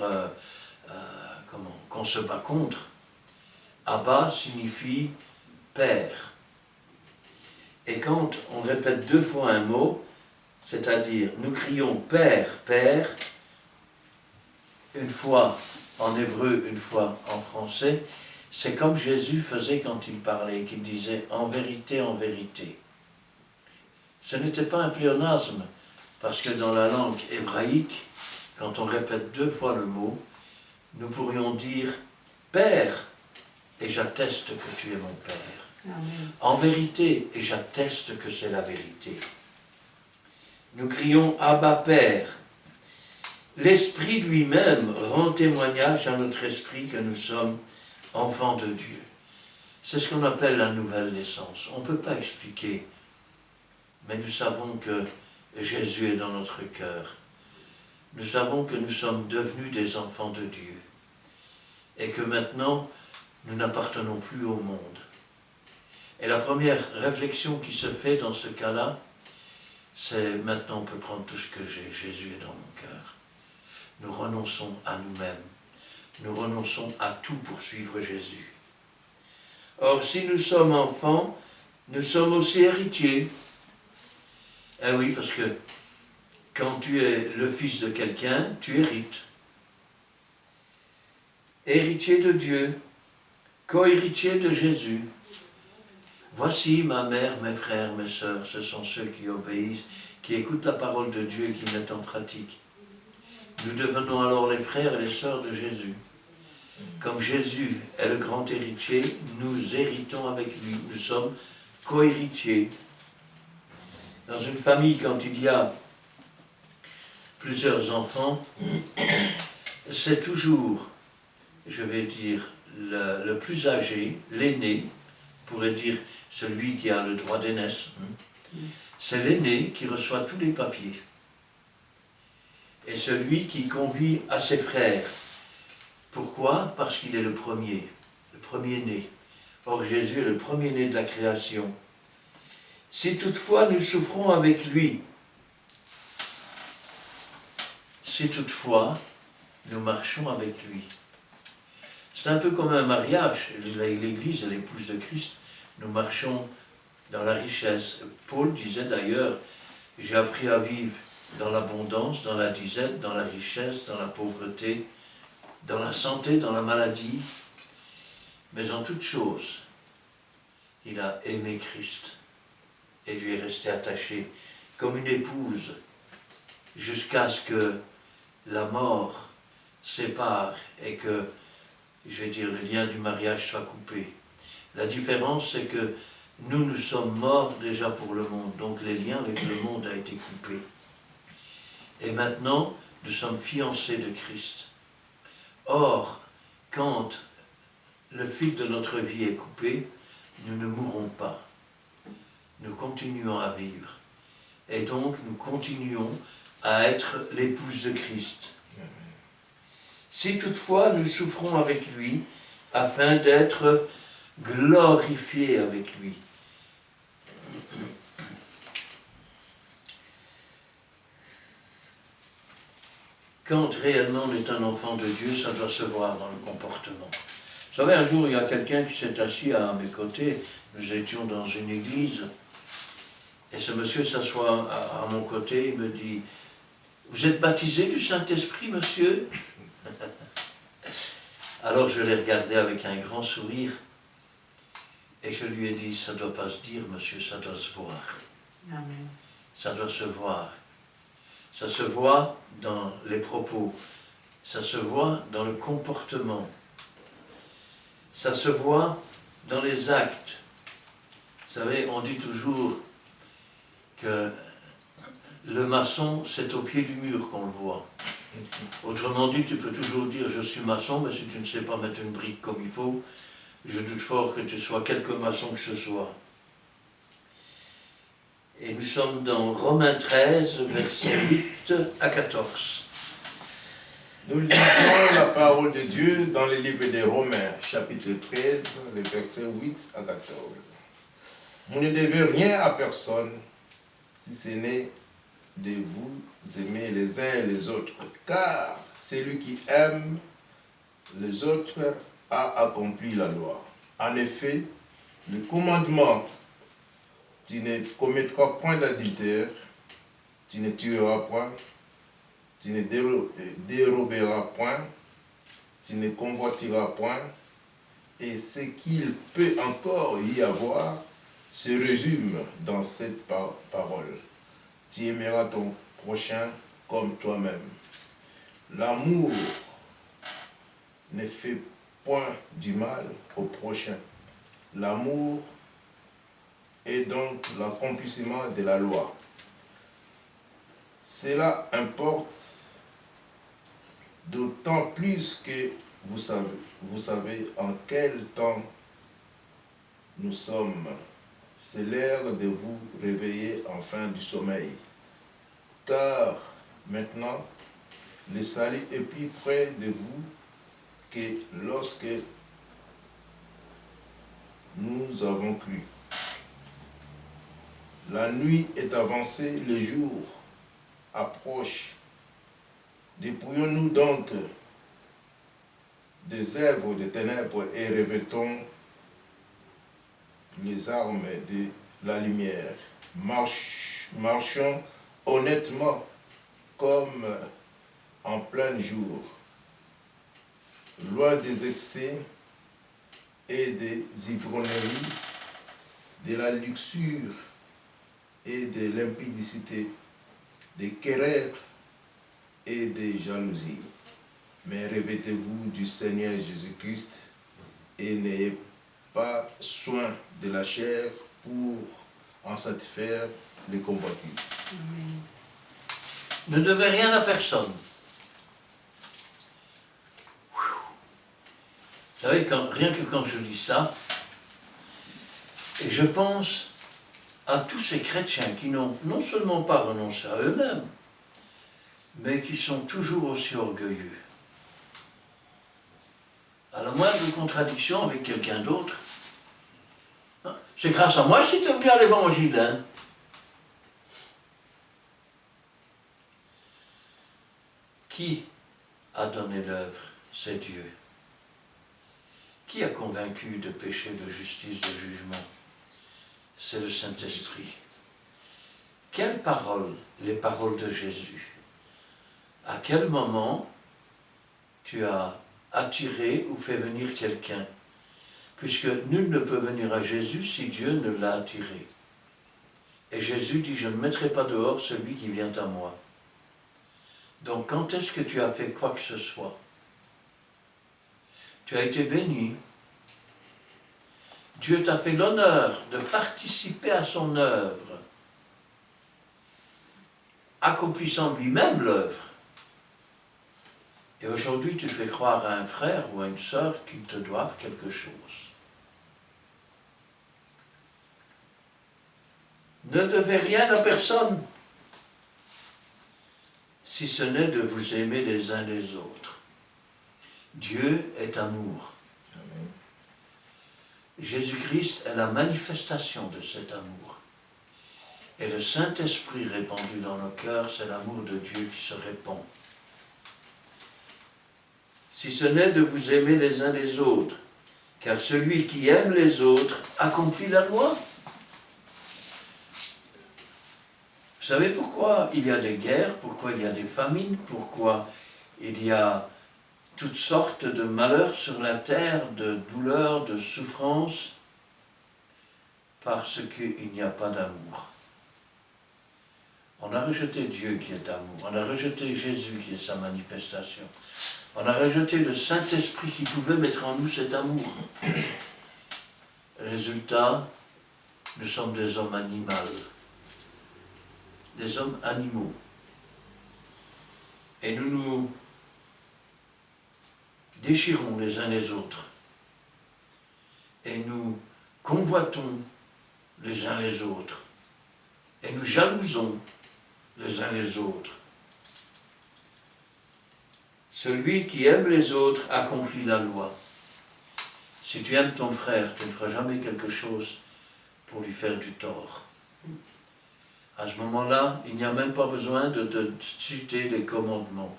qu'on se bat contre. Abba signifie Père. Et quand on répète 2 fois un mot, c'est-à-dire nous crions Père, Père, une fois en hébreu, une fois en français, c'est comme Jésus faisait quand il parlait, qu'il disait en vérité, ce n'était pas un pléonasme, parce que dans la langue hébraïque, quand on répète 2 fois le mot, nous pourrions dire Père, et j'atteste que tu es mon Père. Amen. En vérité, et j'atteste que c'est la vérité. Nous crions Abba Père. L'Esprit lui-même rend témoignage à notre esprit que nous sommes enfants de Dieu. C'est ce qu'on appelle la nouvelle naissance. On ne peut pas expliquer, mais nous savons que Jésus est dans notre cœur. Nous savons que nous sommes devenus des enfants de Dieu et que maintenant, nous n'appartenons plus au monde. Et la première réflexion qui se fait dans ce cas-là, c'est maintenant on peut prendre tout ce que j'ai, Jésus est dans mon cœur. Nous renonçons à nous-mêmes, nous renonçons à tout pour suivre Jésus. Or, si nous sommes enfants, nous sommes aussi héritiers. Eh oui, parce que quand tu es le fils de quelqu'un, tu hérites. Héritier de Dieu, co-héritier de Jésus. Voici ma mère, mes frères, mes sœurs, ce sont ceux qui obéissent, qui écoutent la parole de Dieu et qui mettent en pratique. Nous devenons alors les frères et les sœurs de Jésus. Comme Jésus est le grand héritier, nous héritons avec lui, nous sommes co-héritiers. Dans une famille, quand il y a plusieurs enfants, c'est toujours, je vais dire, le plus âgé, l'aîné, on pourrait dire celui qui a le droit d'aînesse, c'est l'aîné qui reçoit tous les papiers. Et celui qui convie à ses frères. Pourquoi? Parce qu'il est le premier-né. Or Jésus est le premier-né de la création. Si toutefois nous souffrons avec lui, si toutefois nous marchons avec lui. C'est un peu comme un mariage. L'Église est l'épouse de Christ. Nous marchons dans la richesse. Paul disait d'ailleurs, j'ai appris à vivre dans l'abondance, dans la disette, dans la richesse, dans la pauvreté, dans la santé, dans la maladie. Mais en toute chose, il a aimé Christ et lui est resté attaché comme une épouse jusqu'à ce que la mort sépare et que, je vais dire, le lien du mariage soit coupé. La différence, c'est que nous sommes morts déjà pour le monde, donc les liens avec le monde ont été coupés. Et maintenant, nous sommes fiancés de Christ. Or, quand le fil de notre vie est coupé, nous ne mourrons pas. Nous continuons à vivre. Et donc, nous continuons à être l'épouse de Christ. Si toutefois nous souffrons avec lui, afin d'être glorifiés avec lui. Quand réellement on est un enfant de Dieu, ça doit se voir dans le comportement. Vous savez, un jour, il y a quelqu'un qui s'est assis à mes côtés. Nous étions dans une église. Et ce monsieur s'assoit à mon côté. Il me dit, « Vous êtes baptisé du Saint-Esprit, monsieur ?» Alors je l'ai regardé avec un grand sourire. Et je lui ai dit, « Ça ne doit pas se dire, monsieur, ça doit se voir. » Amen. Ça doit se voir. Ça se voit dans les propos. Ça se voit dans le comportement. Ça se voit dans les actes. Vous savez, on dit toujours que le maçon, c'est au pied du mur qu'on le voit. Autrement dit, tu peux toujours dire « je suis maçon », mais si tu ne sais pas mettre une brique comme il faut, je doute fort que tu sois quelque maçon que ce soit. Et nous sommes dans Romains 13, versets 8 à 14. Nous lisons la parole de Dieu dans le livre des Romains, chapitre 13, les versets 8 à 14. Vous ne devez rien à personne, si ce n'est de vous aimer les uns et les autres, car celui qui aime les autres a accompli la loi. En effet, le commandement « Tu ne commettras point d'adultère, tu ne tueras point, tu ne déroberas point, tu ne convoiteras point » et ce qu'il peut encore y avoir se résume dans cette parole. Tu aimeras ton prochain comme toi-même. L'amour ne fait point du mal au prochain. L'amour est donc l'accomplissement de la loi. Cela importe d'autant plus que vous savez en quel temps nous sommes. C'est l'heure de vous réveiller enfin du sommeil. Car maintenant, le salut est plus près de vous que lorsque nous avons cru. La nuit est avancée, le jour approche. Dépouillons-nous donc des œuvres des ténèbres et revêtons les armes de la lumière. Marchons honnêtement comme en plein jour, loin des excès et des ivrogneries, de la luxure et de l'impudicité, des querelles et des jalousies. Mais revêtez-vous du Seigneur Jésus-Christ et n'ayez pas soin de la chair pour en satisfaire les convoitises. Amen. Ne devez rien à personne. Vous savez, rien que quand je dis ça, et je pense à tous ces chrétiens qui n'ont non seulement pas renoncé à eux-mêmes, mais qui sont toujours aussi orgueilleux. À la moindre contradiction avec quelqu'un d'autre, c'est grâce à moi si tu es venu à l'évangile. Hein? Qui a donné l'œuvre? C'est Dieu. Qui a convaincu de péché, de justice, de jugement? C'est le Saint-Esprit. Quelles paroles? Les paroles de Jésus. À quel moment tu as attiré ou fait venir quelqu'un? Puisque nul ne peut venir à Jésus si Dieu ne l'a attiré. Et Jésus dit, je ne mettrai pas dehors celui qui vient à moi. Donc quand est-ce que tu as fait quoi que ce soit? Tu as été béni. Dieu t'a fait l'honneur de participer à son œuvre, accomplissant lui-même l'œuvre. Et aujourd'hui, tu fais croire à un frère ou à une sœur qu'ils te doivent quelque chose. ne devez rien à personne, si ce n'est de vous aimer les uns les autres. Dieu est amour. Amen. Jésus-Christ est la manifestation de cet amour. Et le Saint-Esprit répandu dans nos cœurs, c'est l'amour de Dieu qui se répand. Si ce n'est de vous aimer les uns les autres, car celui qui aime les autres accomplit la loi. Vous savez pourquoi il y a des guerres, pourquoi il y a des famines, pourquoi il y a toutes sortes de malheurs sur la terre, de douleurs, de souffrances, parce qu'il n'y a pas d'amour. On a rejeté Dieu qui est amour, on a rejeté Jésus qui est sa manifestation, on a rejeté le Saint-Esprit qui pouvait mettre en nous cet amour. Résultat, nous sommes des hommes animaux, des hommes animaux. Et nous nous déchirons les uns les autres. Et nous convoitons les uns les autres. Et nous jalousons les uns les autres. Celui qui aime les autres accomplit la loi. Si tu aimes ton frère, tu ne feras jamais quelque chose pour lui faire du tort. À ce moment-là, il n'y a même pas besoin de te citer les commandements.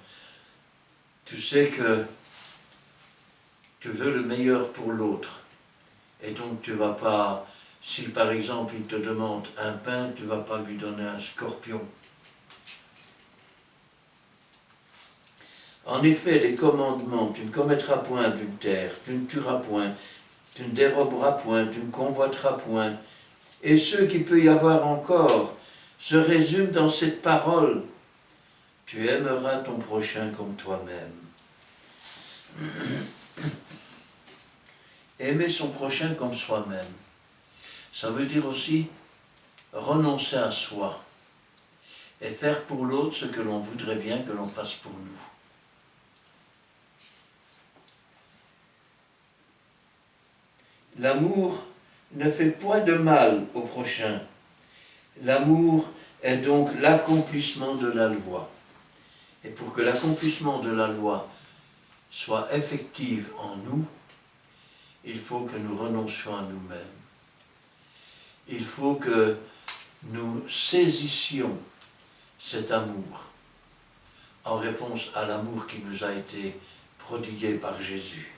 Tu sais que tu veux le meilleur pour l'autre. Et donc tu ne vas pas, si par exemple il te demande un pain, tu ne vas pas lui donner un scorpion. En effet, les commandements, tu ne commettras point adultère, tu ne tueras point, tu ne déroberas point, tu ne convoiteras point. Et ceux qu'il peut y avoir encore se résument dans cette parole. Tu aimeras ton prochain comme toi-même. Aimer son prochain comme soi-même. Ça veut dire aussi renoncer à soi et faire pour l'autre ce que l'on voudrait bien que l'on fasse pour nous. L'amour ne fait point de mal au prochain. L'amour est donc l'accomplissement de la loi. Et pour que l'accomplissement de la loi soit effective en nous, il faut que nous renoncions à nous-mêmes. Il faut que nous saisissions cet amour en réponse à l'amour qui nous a été prodigué par Jésus.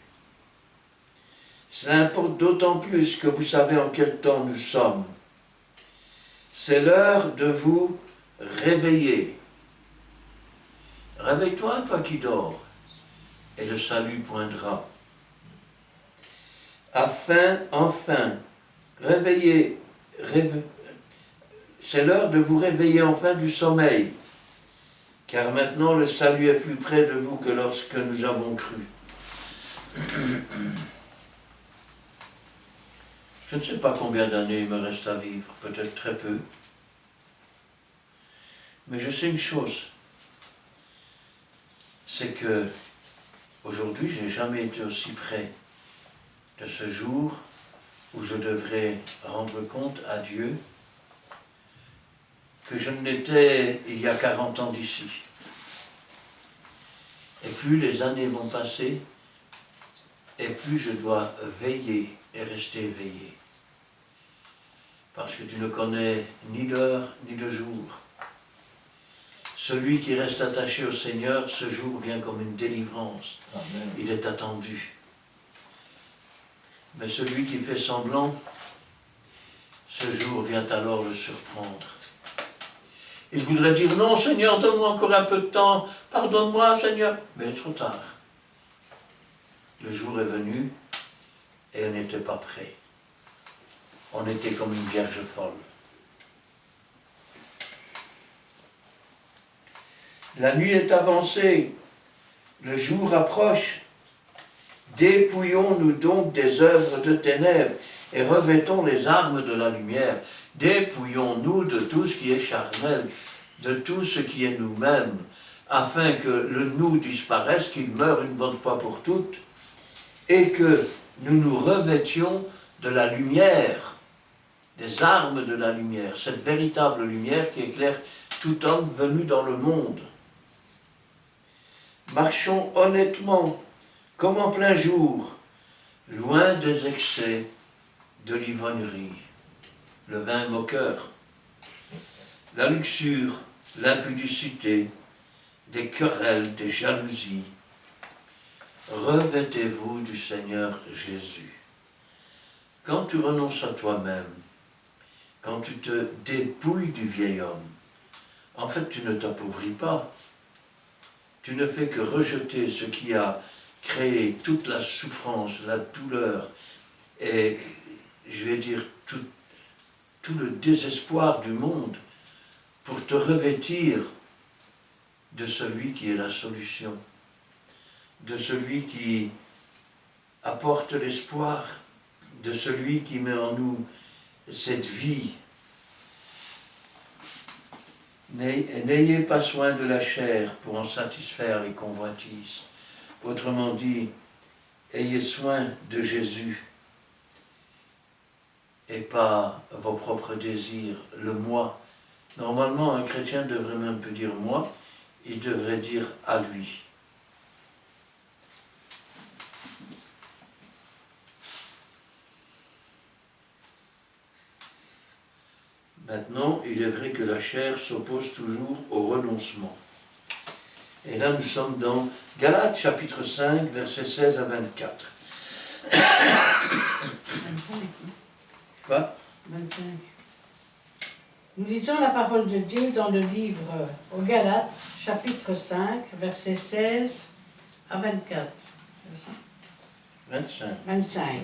Cela importe d'autant plus que vous savez en quel temps nous sommes. C'est l'heure de vous réveiller. Réveille-toi, toi qui dors, et le salut poindra. Enfin, c'est l'heure de vous réveiller enfin du sommeil, car maintenant le salut est plus près de vous que lorsque nous avons cru. Je ne sais pas combien d'années il me reste à vivre, peut-être très peu. Mais je sais une chose, c'est que aujourd'hui, je n'ai jamais été aussi près de ce jour où je devrais rendre compte à Dieu que je ne l'étais il y a 40 ans d'ici. Et plus les années vont passer, et plus je dois veiller et rester éveillé. Parce que tu ne connais ni l'heure ni le jour. Celui qui reste attaché au Seigneur, ce jour vient comme une délivrance. Amen. Il est attendu. Mais celui qui fait semblant, ce jour vient alors le surprendre. Il voudrait dire, non Seigneur, donne-moi encore un peu de temps, pardonne-moi Seigneur. Mais il est trop tard. Le jour est venu et on n'était pas prêt. On était comme une vierge folle. La nuit est avancée, le jour approche. Dépouillons-nous donc des œuvres de ténèbres et revêtons les armes de la lumière. Dépouillons-nous de tout ce qui est charnel, de tout ce qui est nous-mêmes, afin que le nous disparaisse, qu'il meure une bonne fois pour toutes, et que nous nous revêtions de la lumière. des armes de la lumière, cette véritable lumière qui éclaire tout homme venu dans le monde. Marchons honnêtement, comme en plein jour, loin des excès de l'ivrognerie, le vin moqueur, la luxure, l'impudicité, des querelles, des jalousies. Revêtez-vous du Seigneur Jésus. Quand tu renonces à toi-même, quand tu te dépouilles du vieil homme, en fait tu ne t'appauvris pas. Tu ne fais que rejeter ce qui a créé toute la souffrance, la douleur et, je vais dire, tout le désespoir du monde pour te revêtir de celui qui est la solution, de celui qui apporte l'espoir, de celui qui met en nous cette vie. N'ayez pas soin de la chair pour en satisfaire les convoitises. Autrement dit, ayez soin de Jésus et pas vos propres désirs, le moi. Normalement, un chrétien devrait même plus dire moi, il devrait dire à lui. Maintenant, il est vrai que la chair s'oppose toujours au renoncement. Et là, nous sommes dans Galates, chapitre 5, versets 16 à 24. 25. Quoi ? 25. Nous lisons la parole de Dieu dans le livre aux Galates, chapitre 5, versets 16 à 24. C'est ça ? 25. 25.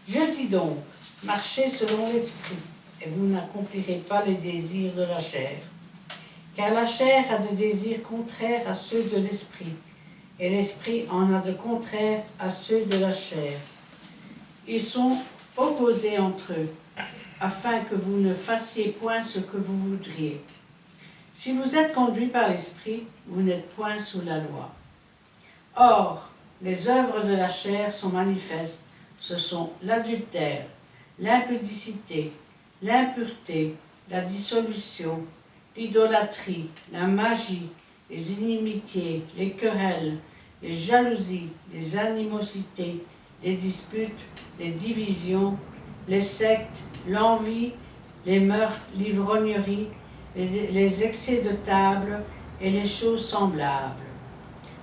Je dis donc, marchez selon l'esprit, et vous n'accomplirez pas les désirs de la chair. Car la chair a des désirs contraires à ceux de l'esprit, et l'esprit en a de contraires à ceux de la chair. Ils sont opposés entre eux, afin que vous ne fassiez point ce que vous voudriez. Si vous êtes conduits par l'esprit, vous n'êtes point sous la loi. Or, les œuvres de la chair sont manifestes, ce sont l'adultère, l'impudicité, l'impureté, la dissolution, l'idolâtrie, la magie, les inimitiés, les querelles, les jalousies, les animosités, les disputes, les divisions, les sectes, l'envie, les meurtres, l'ivrognerie, les excès de table et les choses semblables.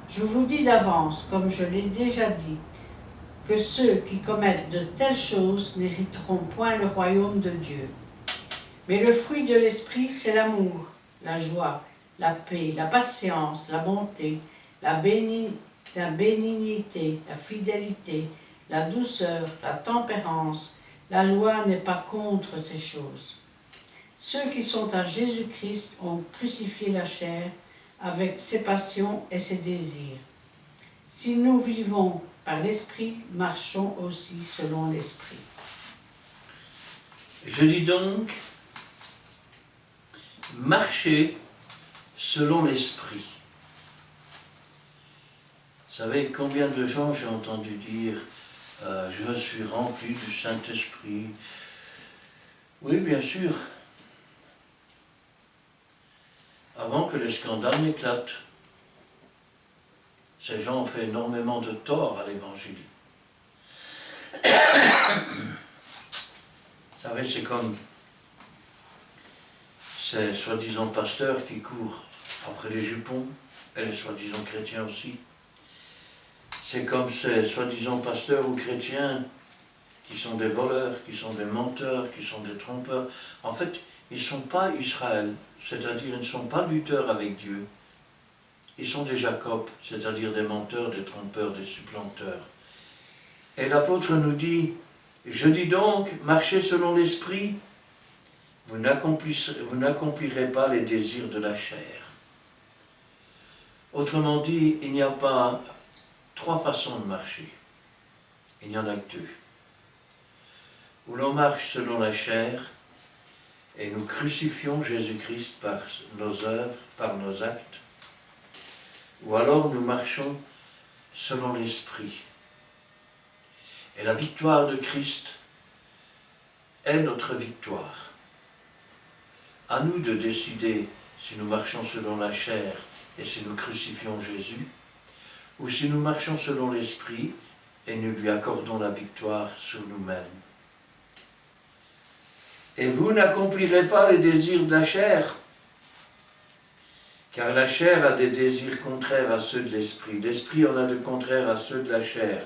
Je vous dis d'avance, comme je l'ai déjà dit, que ceux qui commettent de telles choses n'hériteront point le royaume de Dieu. Mais le fruit de l'esprit, c'est l'amour, la joie, la paix, la patience, la bonté, la bénignité, la fidélité, la douceur, la tempérance. La loi n'est pas contre ces choses. Ceux qui sont à Jésus-Christ ont crucifié la chair avec ses passions et ses désirs. Si nous vivons par l'Esprit, marchons aussi selon l'Esprit. Je dis donc, marchez selon l'Esprit. Vous savez combien de gens j'ai entendu dire je suis rempli du Saint-Esprit. Oui, bien sûr. Avant que les scandales n'éclatent. Ces gens ont fait énormément de tort à l'Évangile. Vous savez, c'est comme ces soi-disant pasteurs qui courent après les jupons, et les soi-disant chrétiens aussi. C'est comme ces soi-disant pasteurs ou chrétiens qui sont des voleurs, qui sont des menteurs, qui sont des trompeurs. En fait, ils ne sont pas Israël, c'est-à-dire ils ne sont pas lutteurs avec Dieu. Ils sont des Jacob, c'est-à-dire des menteurs, des trompeurs, des supplanteurs. Et l'apôtre nous dit, je dis donc, marchez selon l'esprit, vous n'accomplirez pas les désirs de la chair. Autrement dit, il n'y a pas 3 façons de marcher. Il n'y en a que 2. Où l'on marche selon la chair, et nous crucifions Jésus-Christ par nos œuvres, par nos actes, ou alors nous marchons selon l'Esprit. Et la victoire de Christ est notre victoire. À nous de décider si nous marchons selon la chair et si nous crucifions Jésus, ou si nous marchons selon l'Esprit et nous lui accordons la victoire sur nous-mêmes. Et vous n'accomplirez pas les désirs de la chair, car la chair a des désirs contraires à ceux de l'Esprit. L'Esprit en a de contraires à ceux de la chair.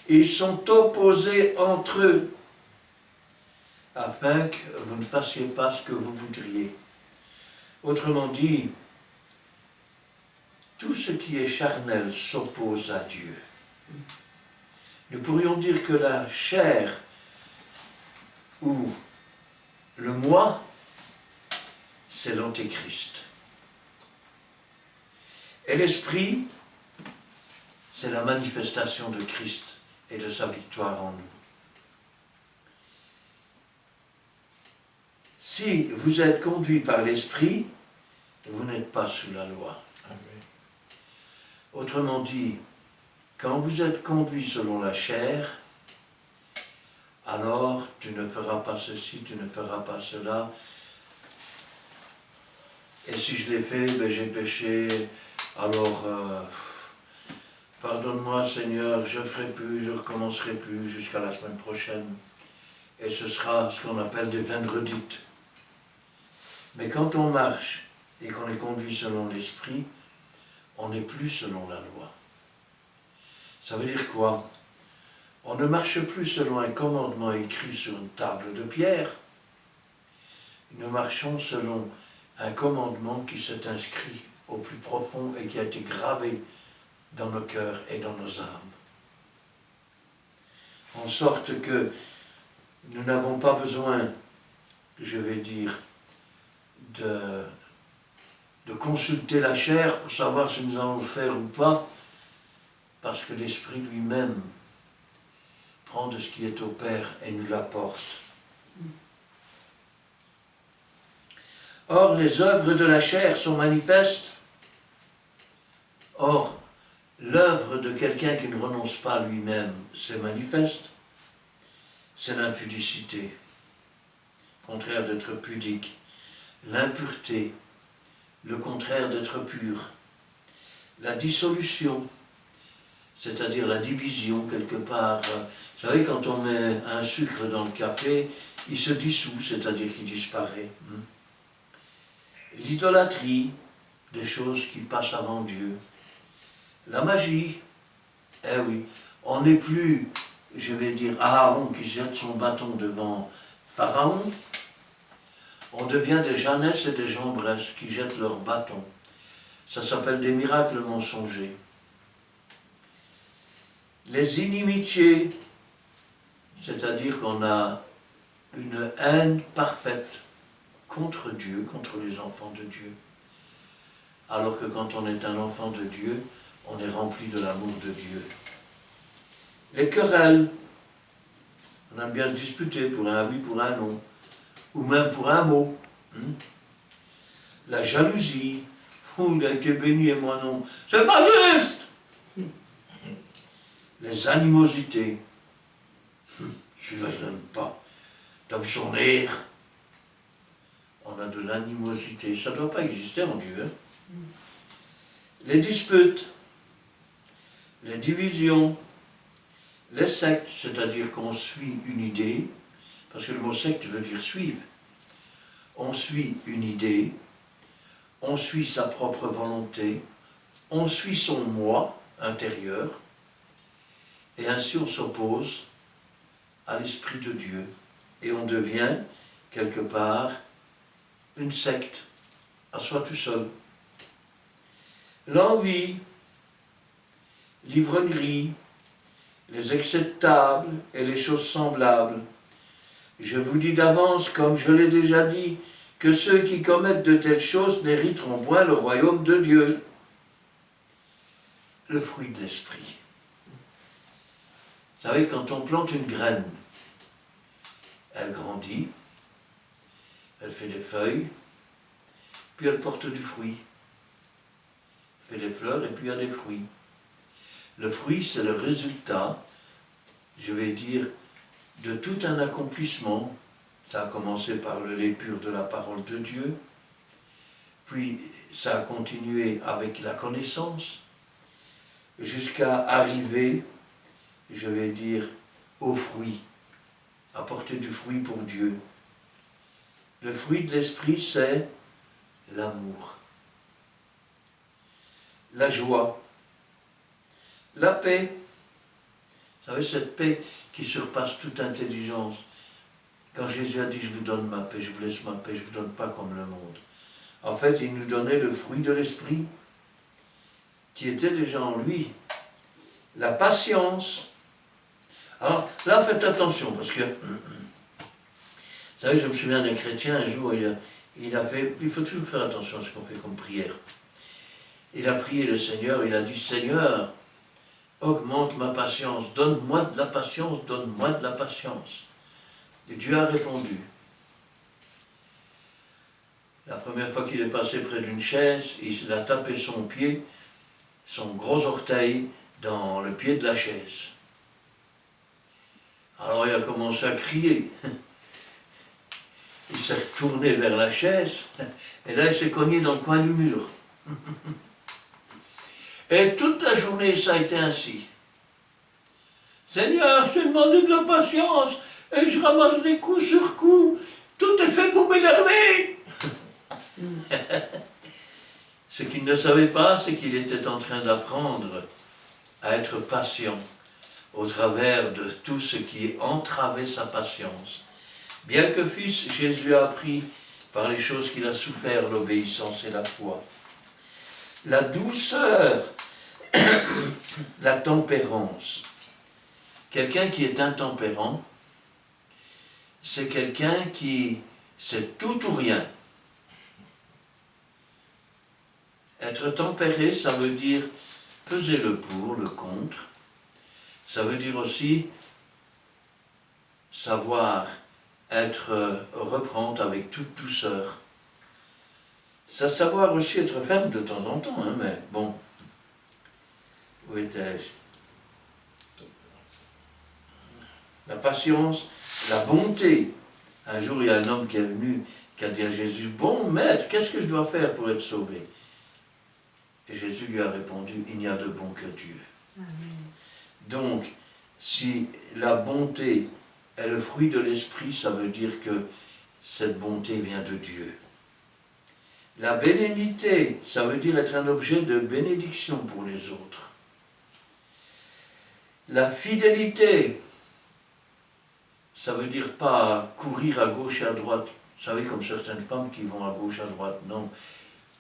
Ils sont opposés entre eux, afin que vous ne fassiez pas ce que vous voudriez. Autrement dit, tout ce qui est charnel s'oppose à Dieu. Nous pourrions dire que la chair ou le moi, c'est l'antéchrist. Et l'esprit, c'est la manifestation de Christ et de sa victoire en nous. Si vous êtes conduit par l'esprit, vous n'êtes pas sous la loi. Amen. Autrement dit, quand vous êtes conduit selon la chair, alors tu ne feras pas ceci, tu ne feras pas cela. Et si je l'ai fait, ben j'ai péché, alors pardonne-moi Seigneur, je ne ferai plus, je ne recommencerai plus jusqu'à la semaine prochaine. Et ce sera ce qu'on appelle des vendredites. Mais quand on marche et qu'on est conduit selon l'esprit, on n'est plus selon la loi. Ça veut dire quoi? On ne marche plus selon un commandement écrit sur une table de pierre. Nous marchons selon un commandement qui s'est inscrit au plus profond et qui a été gravé dans nos cœurs et dans nos âmes. En sorte que nous n'avons pas besoin, je vais dire, de consulter la chair pour savoir si nous allons le faire ou pas, parce que l'Esprit lui-même prend de ce qui est au Père et nous l'apporte. Or, les œuvres de la chair sont manifestes. Or, l'œuvre de quelqu'un qui ne renonce pas à lui-même, c'est manifeste. C'est l'impudicité, contraire d'être pudique. L'impureté, le contraire d'être pur. La dissolution, c'est-à-dire la division quelque part. Vous savez, quand on met un sucre dans le café, il se dissout, c'est-à-dire qu'il disparaît. L'idolâtrie, des choses qui passent avant Dieu. La magie, eh oui, on n'est plus, je vais dire, Aaron qui jette son bâton devant Pharaon. On devient des Jeannesses et des Jambresses qui jettent leurs bâtons. Ça s'appelle des miracles mensongers. Les inimitiés, c'est-à-dire qu'on a une haine parfaite contre Dieu, contre les enfants de Dieu. Alors que quand on est un enfant de Dieu, on est rempli de l'amour de Dieu. Les querelles, on aime bien se disputer pour un oui, pour un non, ou même pour un mot. La jalousie, oh, il a été béni et moi non, c'est pas juste. Les animosités, celui-là je l'aime pas. T'as vu son air? On a de l'animosité, ça ne doit pas exister en Dieu. Hein? Les disputes, les divisions, les sectes, c'est-à-dire qu'on suit une idée, parce que le mot secte veut dire suivre. On suit une idée, on suit sa propre volonté, on suit son moi intérieur, et ainsi on s'oppose à l'Esprit de Dieu, et on devient, quelque part, une secte, à soi tout seul. L'envie, l'ivrognerie, les excès de table et les choses semblables. Je vous dis d'avance, comme je l'ai déjà dit, que ceux qui commettent de telles choses n'hériteront point le royaume de Dieu. Le fruit de l'esprit. Vous savez, quand on plante une graine, elle grandit, elle fait des feuilles, puis elle porte du fruit. Elle fait des fleurs et puis il y a des fruits. Le fruit, c'est le résultat, je vais dire, de tout un accomplissement Ça a commencé par le lait pur de la parole de Dieu, puis ça a continué avec la connaissance, jusqu'à arriver, je vais dire, au fruit, apporter du fruit pour Dieu. Le fruit de l'esprit, c'est l'amour, la joie, la paix. Vous savez, cette paix qui surpasse toute intelligence. Quand Jésus a dit « Je vous donne ma paix, je vous laisse ma paix, je ne vous donne pas comme le monde ». En fait, il nous donnait le fruit de l'esprit qui était déjà en lui. La patience. Alors là, faites attention, parce que, vous savez, je me souviens d'un chrétien, un jour, il faut toujours faire attention à ce qu'on fait comme prière. Il a prié le Seigneur, il a dit « Seigneur, augmente ma patience, donne-moi de la patience, donne-moi de la patience ». Et Dieu a répondu. La première fois qu'il est passé près d'une chaise, il a tapé son pied, son gros orteil, dans le pied de la chaise. Alors il a commencé à crier. Il s'est retourné vers la chaise, et là il s'est cogné dans le coin du mur. Et toute la journée, ça a été ainsi. Seigneur, je t'ai demandé de la patience, et je ramasse des coups sur coups. Tout est fait pour m'énerver. Ce qu'il ne savait pas, c'est qu'il était en train d'apprendre à être patient au travers de tout ce qui entravait sa patience. Bien que fils, Jésus a appris par les choses qu'il a souffert, l'obéissance et la foi. La douceur, la tempérance. Quelqu'un qui est intempérant, c'est quelqu'un qui c'est tout ou rien. Être tempéré, ça veut dire peser le pour, le contre. Ça veut dire aussi savoir reprendre avec toute douceur. Ça savoir aussi être ferme de temps en temps, hein, mais bon. Où étais-je? La patience, la bonté. Un jour, il y a un homme qui est venu, qui a dit à Jésus, « Bon maître, qu'est-ce que je dois faire pour être sauvé ?» Et Jésus lui a répondu, « Il n'y a de bon que Dieu. » Amen. Donc, si la bonté est le fruit de l'esprit, ça veut dire que cette bonté vient de Dieu. La bénignité, ça veut dire être un objet de bénédiction pour les autres. La fidélité, ça veut dire pas courir à gauche et à droite. Vous savez, comme certaines femmes qui vont à gauche, à droite. Non,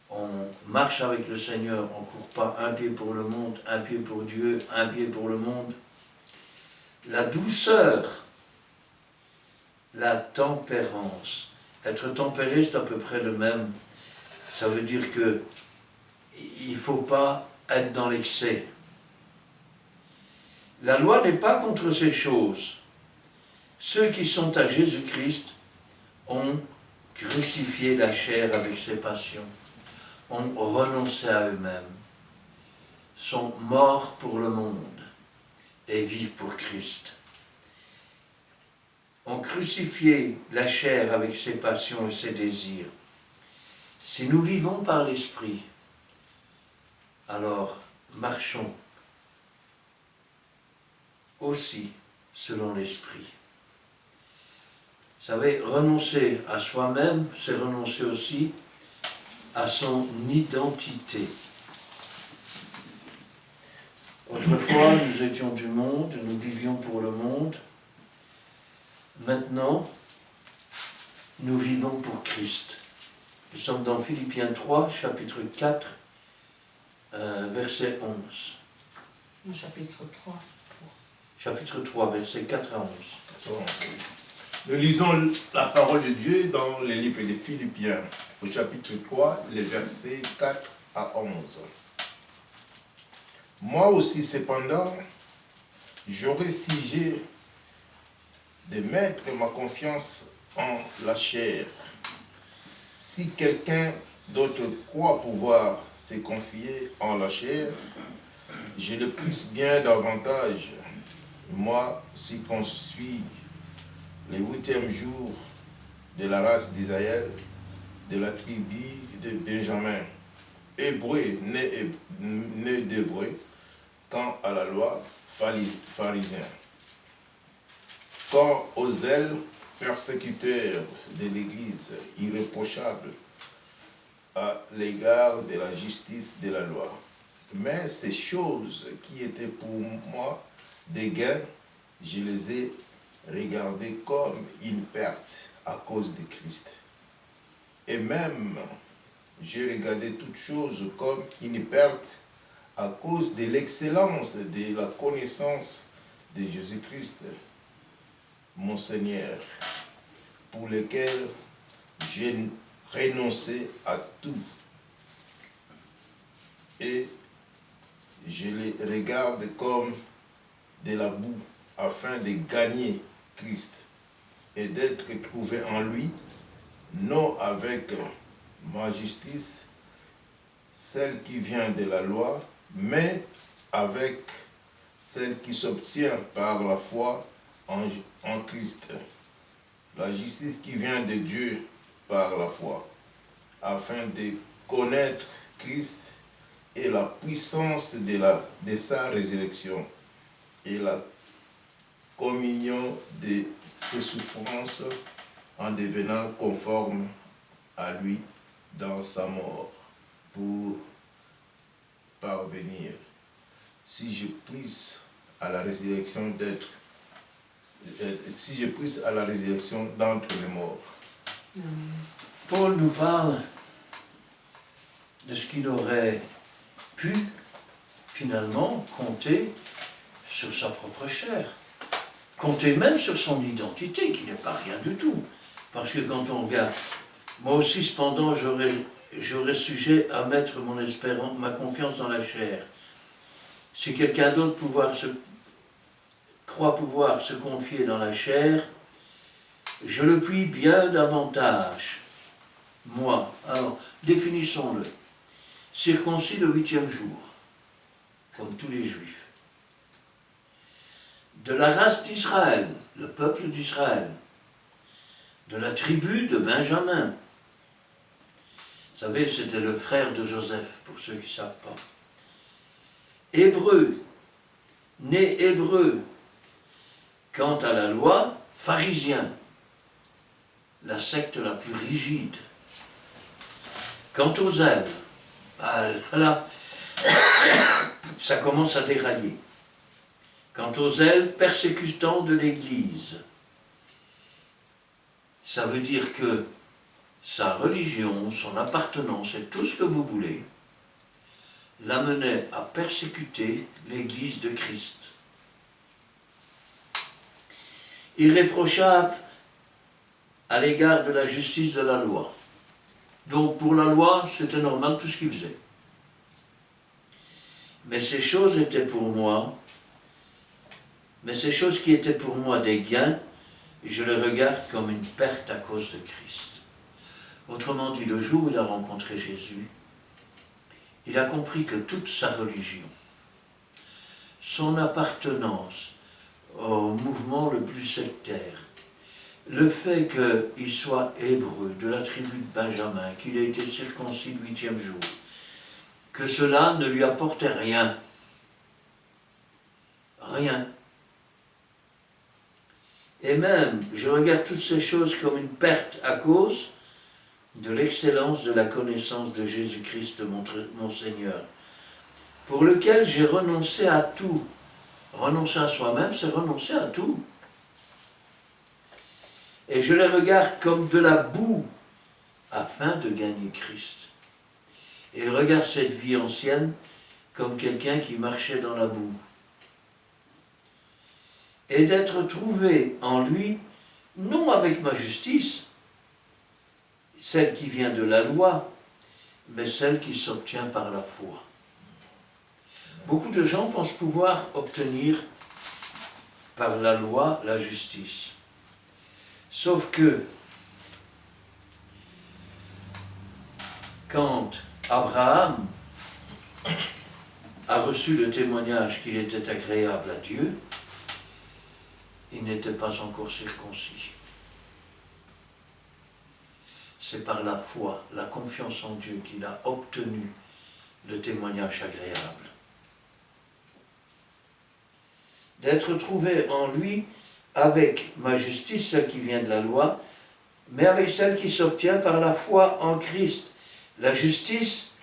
on marche avec le Seigneur, on ne court pas un pied pour le monde, un pied pour Dieu, un pied pour le monde. La douceur, la tempérance. Être tempéré, c'est à peu près le même. Ça veut dire que il ne faut pas être dans l'excès. La loi n'est pas contre ces choses. Ceux qui sont à Jésus-Christ ont crucifié la chair avec ses passions, ont renoncé à eux-mêmes, sont morts pour le monde et vivent pour Christ. Ont crucifié la chair avec ses passions et ses désirs. Si nous vivons par l'Esprit, alors marchons aussi selon l'Esprit. Vous savez, renoncer à soi-même, c'est renoncer aussi à son identité. Autrefois, nous étions du monde, nous vivions pour le monde. Maintenant, nous vivons pour Christ. Nous sommes dans Philippiens 3, chapitre 4, verset 11. Chapitre 3. Chapitre 3, versets 4 à 11. Nous lisons la parole de Dieu dans le livre des Philippiens, au chapitre 3, les versets 4 à 11. Moi aussi, cependant, j'aurais exigé de mettre ma confiance en la chair. Si quelqu'un d'autre croit pouvoir se confier en la chair, je le pousse bien davantage. Moi, si qu'on suit le 8e jour de la race d'Israël, de la tribu de Benjamin, hébreu, né d'hébreu, quant à la loi, pharisien. Quant aux zèles, persécuteurs de l'Église, irréprochables à l'égard de la justice de la loi. Mais ces choses qui étaient pour moi des gains, je les ai regardées comme une perte à cause de Christ. Et même, j'ai regardé toutes choses comme une perte à cause de l'excellence de la connaissance de Jésus-Christ, mon Seigneur, pour lequel j'ai renoncé à tout. Et je les regarde comme de la boue, afin de gagner Christ et d'être trouvé en lui, non avec ma justice, celle qui vient de la loi, mais avec celle qui s'obtient par la foi en Christ. La justice qui vient de Dieu par la foi, afin de connaître Christ et la puissance de sa résurrection et la communion de ses souffrances en devenant conforme à lui dans sa mort, pour parvenir, si je puisse à la résurrection d'entre les morts. Paul nous parle de ce qu'il aurait pu finalement compter sur sa propre chair, compter même sur son identité, qui n'est pas rien du tout. Parce que quand on regarde, moi aussi cependant j'aurais sujet à mettre mon espérance, ma confiance dans la chair. Si quelqu'un d'autre croit pouvoir se confier dans la chair, je le puis bien davantage. Moi, alors, définissons-le. Circoncis le 8e jour, comme tous les Juifs. De la race d'Israël, le peuple d'Israël. De la tribu de Benjamin. Vous savez, c'était le frère de Joseph, pour ceux qui ne savent pas. Hébreu, né hébreu. Quant à la loi, pharisien, la secte la plus rigide. Quant aux zèles, là, ça commence à dérailler. Quant aux zèles, persécutants de l'Église. Ça veut dire que sa religion, son appartenance et tout ce que vous voulez, l'amenait à persécuter l'Église de Christ. Irréprochable à l'égard de la justice de la loi. Donc pour la loi, c'était normal tout ce qu'il faisait. Mais ces choses étaient pour moi, ces choses qui étaient pour moi des gains, je les regarde comme une perte à cause de Christ. Autrement dit, le jour où il a rencontré Jésus, il a compris que toute sa religion, son appartenance au mouvement le plus sectaire, le fait qu'il soit hébreu, de la tribu de Benjamin, qu'il ait été circoncis le 8e jour, que cela ne lui apportait rien. Rien. Et même, je regarde toutes ces choses comme une perte à cause de l'excellence de la connaissance de Jésus-Christ, mon Seigneur, pour lequel j'ai renoncé à tout. Renoncer à soi-même, c'est renoncer à tout. Et je les regarde comme de la boue, afin de gagner Christ. Et il regarde cette vie ancienne comme quelqu'un qui marchait dans la boue. Et d'être trouvé en lui, non avec ma justice, celle qui vient de la loi, mais celle qui s'obtient par la foi. Beaucoup de gens pensent pouvoir obtenir par la loi la justice. Sauf que, quand Abraham a reçu le témoignage qu'il était agréable à Dieu, il n'était pas encore circoncis. c'est par la foi, la confiance en Dieu qu'il a obtenu le témoignage agréable. D'être trouvé en lui avec ma justice, celle qui vient de la loi, mais avec celle qui s'obtient par la foi en Christ. La justice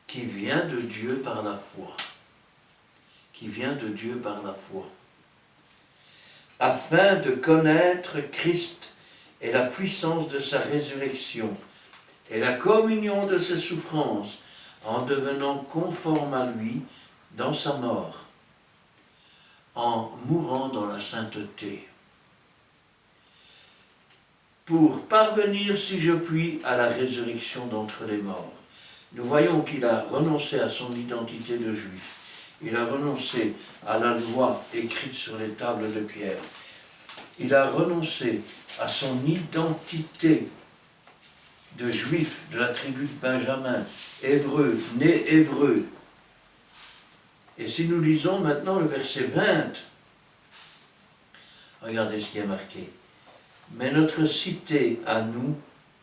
qui vient de Dieu par la foi. Qui vient de Dieu par la foi. Afin de connaître Christ et la puissance de sa résurrection et la communion de ses souffrances en devenant conforme à lui dans sa mort, en mourant dans la sainteté, pour parvenir, si je puis, à la résurrection d'entre les morts. Nous voyons qu'il a renoncé à son identité de juif. Il a renoncé à la loi écrite sur les tables de pierre. Il a renoncé à son identité de juif de la tribu de Benjamin, hébreu, né hébreu. Et si nous lisons maintenant le verset 20, regardez ce qui est marqué. Mais notre cité à nous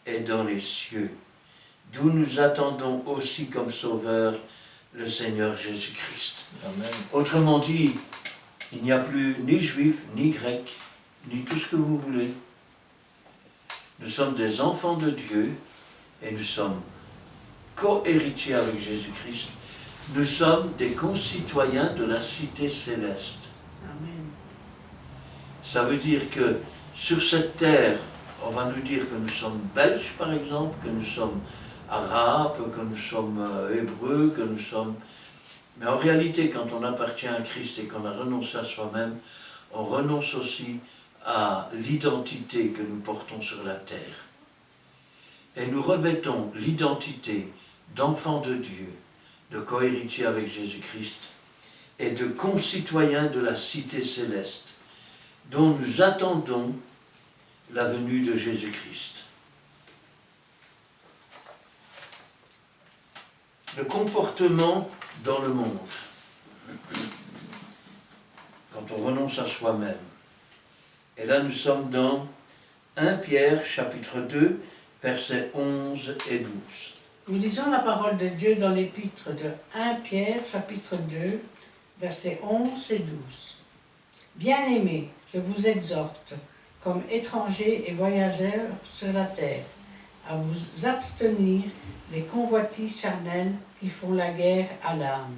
est dans les cieux, d'où nous attendons aussi comme sauveur le Seigneur Jésus-Christ. Amen. Autrement dit, il n'y a plus ni juif, ni grec, ni tout ce que vous voulez. Nous sommes des enfants de Dieu et nous sommes co-héritiers avec Jésus-Christ. Nous sommes des concitoyens de la cité céleste. Amen. Ça veut dire que sur cette terre, on va nous dire que nous sommes belges par exemple, que nous sommes arabes, que nous sommes hébreux, que nous sommes... Mais en réalité, quand on appartient à Christ et qu'on a renoncé à soi-même, on renonce aussi à l'identité que nous portons sur la terre. Et nous revêtons l'identité d'enfants de Dieu, de cohéritiers avec Jésus-Christ et de concitoyens de la cité céleste, dont nous attendons la venue de Jésus-Christ. Le comportement dans le monde, quand on renonce à soi-même. Et là, nous sommes dans 1 Pierre, chapitre 2, versets 11 et 12. Nous lisons la parole de Dieu dans l'épître de 1 Pierre, chapitre 2, versets 11 et 12. Bien-aimés, je vous exhorte, comme étrangers et voyageurs sur la terre, à vous abstenir des convoitises charnelles qui font la guerre à l'âme.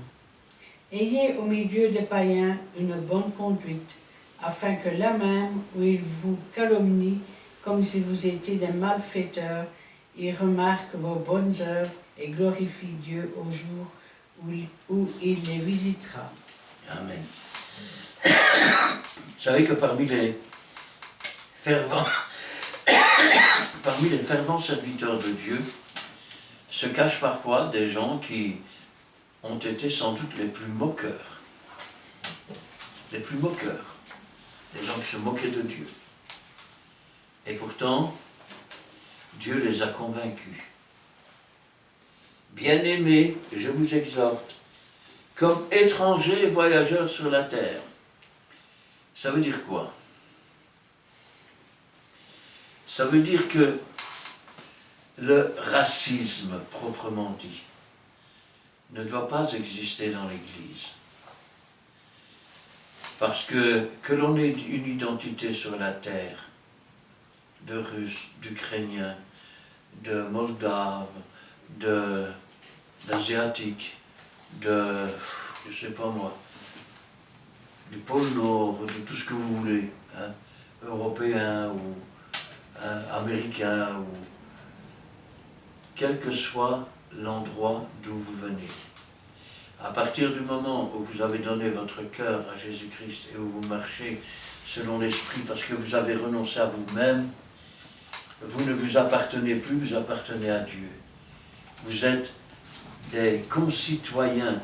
Ayez au milieu des païens une bonne conduite, afin que là même où ils vous calomnient, comme si vous étiez des malfaiteurs, ils remarquent vos bonnes œuvres et glorifient Dieu au jour où il les visitera. Amen. Vous savez que parmi les fervents serviteurs de Dieu se cachent parfois des gens qui ont été sans doute les plus moqueurs. Les plus moqueurs. Des gens qui se moquaient de Dieu. Et pourtant, Dieu les a convaincus. Bien-aimés, je vous exhorte, comme étrangers et voyageurs sur la terre. Ça veut dire quoi? Ça veut dire que le racisme, proprement dit, ne doit pas exister dans l'Église. Parce que l'on ait une identité sur la terre, de Russes, d'Ukrainiens, de Moldaves, d'Asiatiques, de, je sais pas moi, du pôle Nord, de tout ce que vous voulez, hein, Européens ou Américains, ou quel que soit l'endroit d'où vous venez. À partir du moment où vous avez donné votre cœur à Jésus-Christ et où vous marchez selon l'Esprit parce que vous avez renoncé à vous-même, vous ne vous appartenez plus, vous appartenez à Dieu. Vous êtes des concitoyens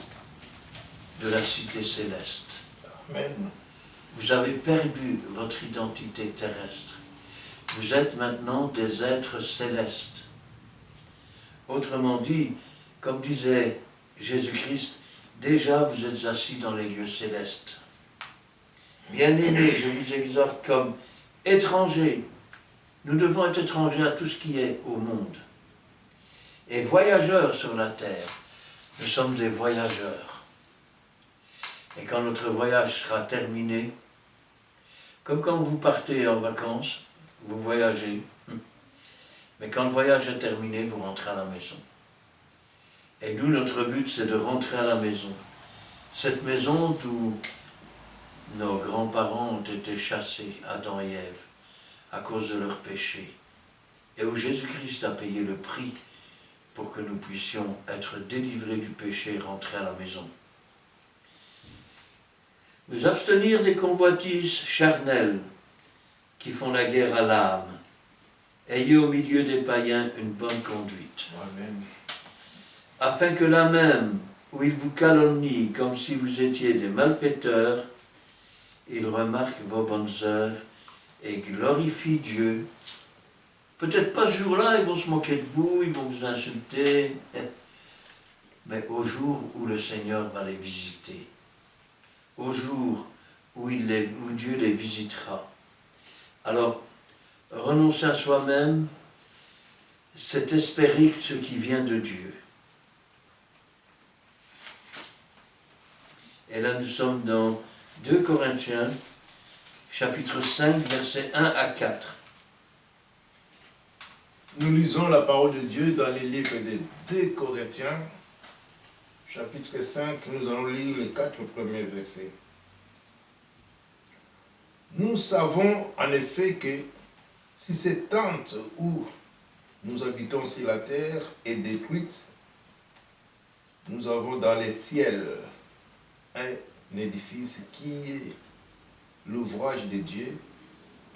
de la cité céleste. Amen. Vous avez perdu votre identité terrestre. Vous êtes maintenant des êtres célestes. Autrement dit, comme disait Jésus-Christ, déjà vous êtes assis dans les lieux célestes. Bien-aimés, je vous exhorte comme étrangers Nous devons être étrangers à tout ce qui est au monde. Et voyageurs sur la terre. Nous sommes des voyageurs. Et quand notre voyage sera terminé, comme quand vous partez en vacances, vous voyagez, mais quand le voyage est terminé, vous rentrez à la maison. Et nous, notre but, c'est de rentrer à la maison. Cette maison d'où nos grands-parents ont été chassés, Adam et Ève, à cause de leur péché. Et où Jésus-Christ a payé le prix pour que nous puissions être délivrés du péché et rentrer à la maison. Nous abstenir des convoitises charnelles qui font la guerre à l'âme. Ayez au milieu des païens une bonne conduite. Amen. Afin que là même où ils vous calomnient comme si vous étiez des malfaiteurs, ils remarquent vos bonnes œuvres et glorifient Dieu. Peut-être pas ce jour-là, ils vont se moquer de vous, ils vont vous insulter, mais au jour où le Seigneur va les visiter, au jour où Dieu les visitera. Alors, renoncer à soi-même, c'est espérer ce qui vient de Dieu. Et là, nous sommes dans 2 Corinthiens, chapitre 5, versets 1 à 4. Nous lisons la parole de Dieu dans les livres des 2 Corinthiens, chapitre 5, nous allons lire les 4 premiers versets. Nous savons en effet que si cette tente où nous habitons sur la terre est détruite, nous avons dans les ciels un édifice qui est l'ouvrage de Dieu,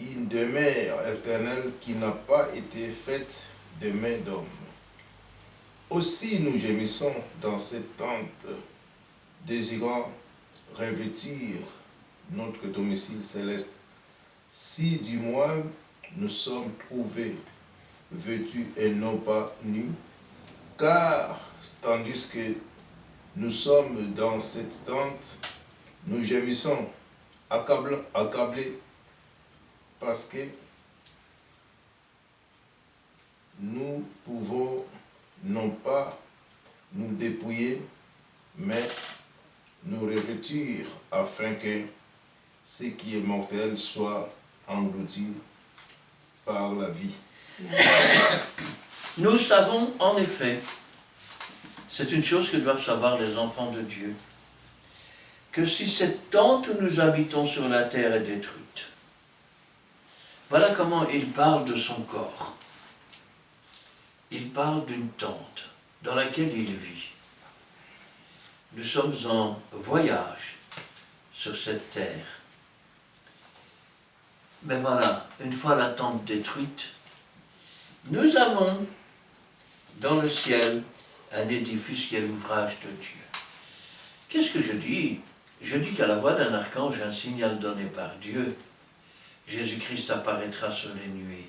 une demeure éternelle qui n'a pas été faite de main d'homme. Aussi nous gémissons dans cette tente, désirant revêtir notre domicile céleste, si du moins nous sommes trouvés vêtus et non pas nus, car tandis que nous sommes dans cette tente, nous gémissons, accablés, parce que nous pouvons non pas nous dépouiller, mais nous revêtir afin que ce qui est mortel soit englouti par la vie. Nous savons en effet, c'est une chose que doivent savoir les enfants de Dieu, que si cette tente où nous habitons sur la terre est détruite, voilà comment il parle de son corps. Il parle d'une tente dans laquelle il vit. Nous sommes en voyage sur cette terre. Mais voilà, une fois la tente détruite, nous avons dans le ciel un édifice qui est l'ouvrage de Dieu. Qu'est-ce que je dis? Je dis qu'à la voix d'un archange, un signal donné par Dieu, Jésus-Christ apparaîtra sur les nuées.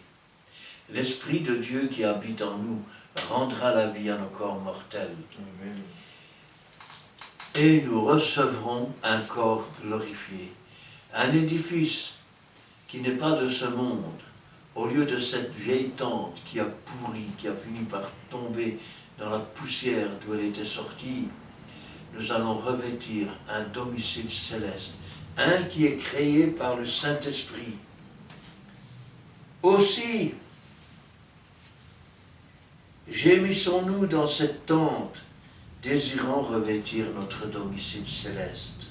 L'Esprit de Dieu qui habite en nous rendra la vie à nos corps mortels. Amen. Et nous recevrons un corps glorifié, un édifice qui n'est pas de ce monde. Au lieu de cette vieille tente qui a pourri, qui a fini par tomber dans la poussière d'où elle était sortie, nous allons revêtir un domicile céleste, un qui est créé par le Saint-Esprit. Aussi, gémissons-nous dans cette tente, désirant revêtir notre domicile céleste.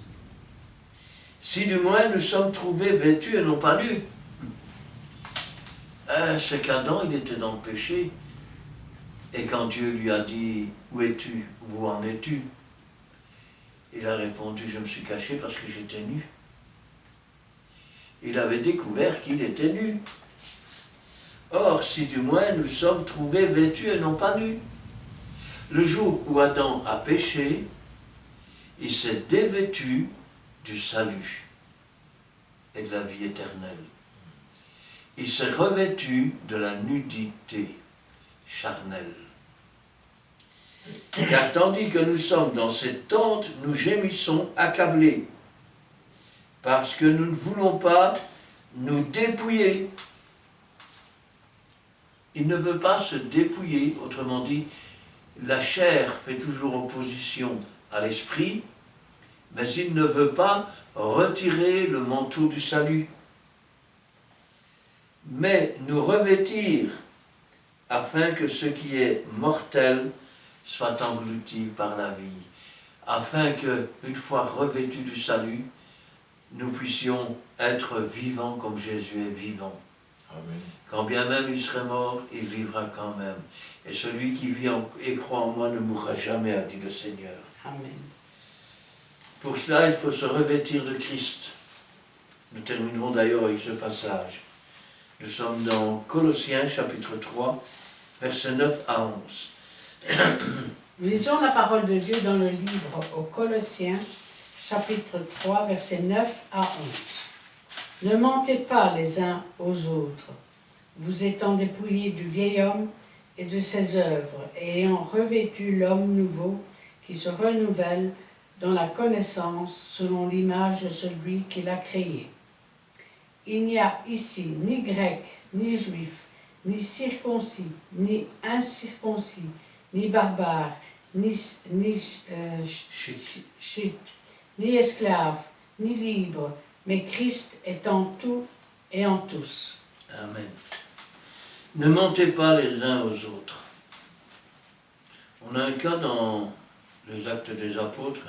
Si du moins nous sommes trouvés vêtus et non pas nus. C'est qu'Adam, il était dans le péché. Et quand Dieu lui a dit, où es-tu, où en es-tu? Il a répondu, je me suis caché parce que j'étais nu. Il avait découvert qu'il était nu. Or, si du moins nous sommes trouvés vêtus et non pas nus. Le jour où Adam a péché, il s'est dévêtu du salut et de la vie éternelle. Il s'est revêtu de la nudité charnelle. Car tandis que nous sommes dans cette tente, nous gémissons accablés, parce que nous ne voulons pas nous dépouiller. il ne veut pas se dépouiller, autrement dit, la chair fait toujours opposition à l'esprit, mais il ne veut pas retirer le manteau du salut, mais nous revêtir afin que ce qui est mortel soit englouti par la vie, afin que, une fois revêtus du salut, nous puissions être vivants comme Jésus est vivant. Amen. Quand bien même il serait mort, il vivra quand même. Et celui qui vit et croit en moi ne mourra jamais, a dit le Seigneur. Amen. Pour cela, il faut se revêtir de Christ. Nous terminerons d'ailleurs avec ce passage. Nous sommes dans Colossiens chapitre 3, versets 9 à 11. Lisons la parole de Dieu dans le livre aux Colossiens, chapitre 3, versets 9 à 11. Ne mentez pas les uns aux autres, vous étant dépouillés du vieil homme et de ses œuvres, et ayant revêtu l'homme nouveau qui se renouvelle dans la connaissance selon l'image de celui qui l'a créé. Il n'y a ici ni grec, ni juif, ni circoncis, ni incirconcis, ni barbare, ni chite, ni esclave, ni libre, mais Christ est en tout et en tous. Amen. Ne mentez pas les uns aux autres. On a un cas dans les Actes des Apôtres.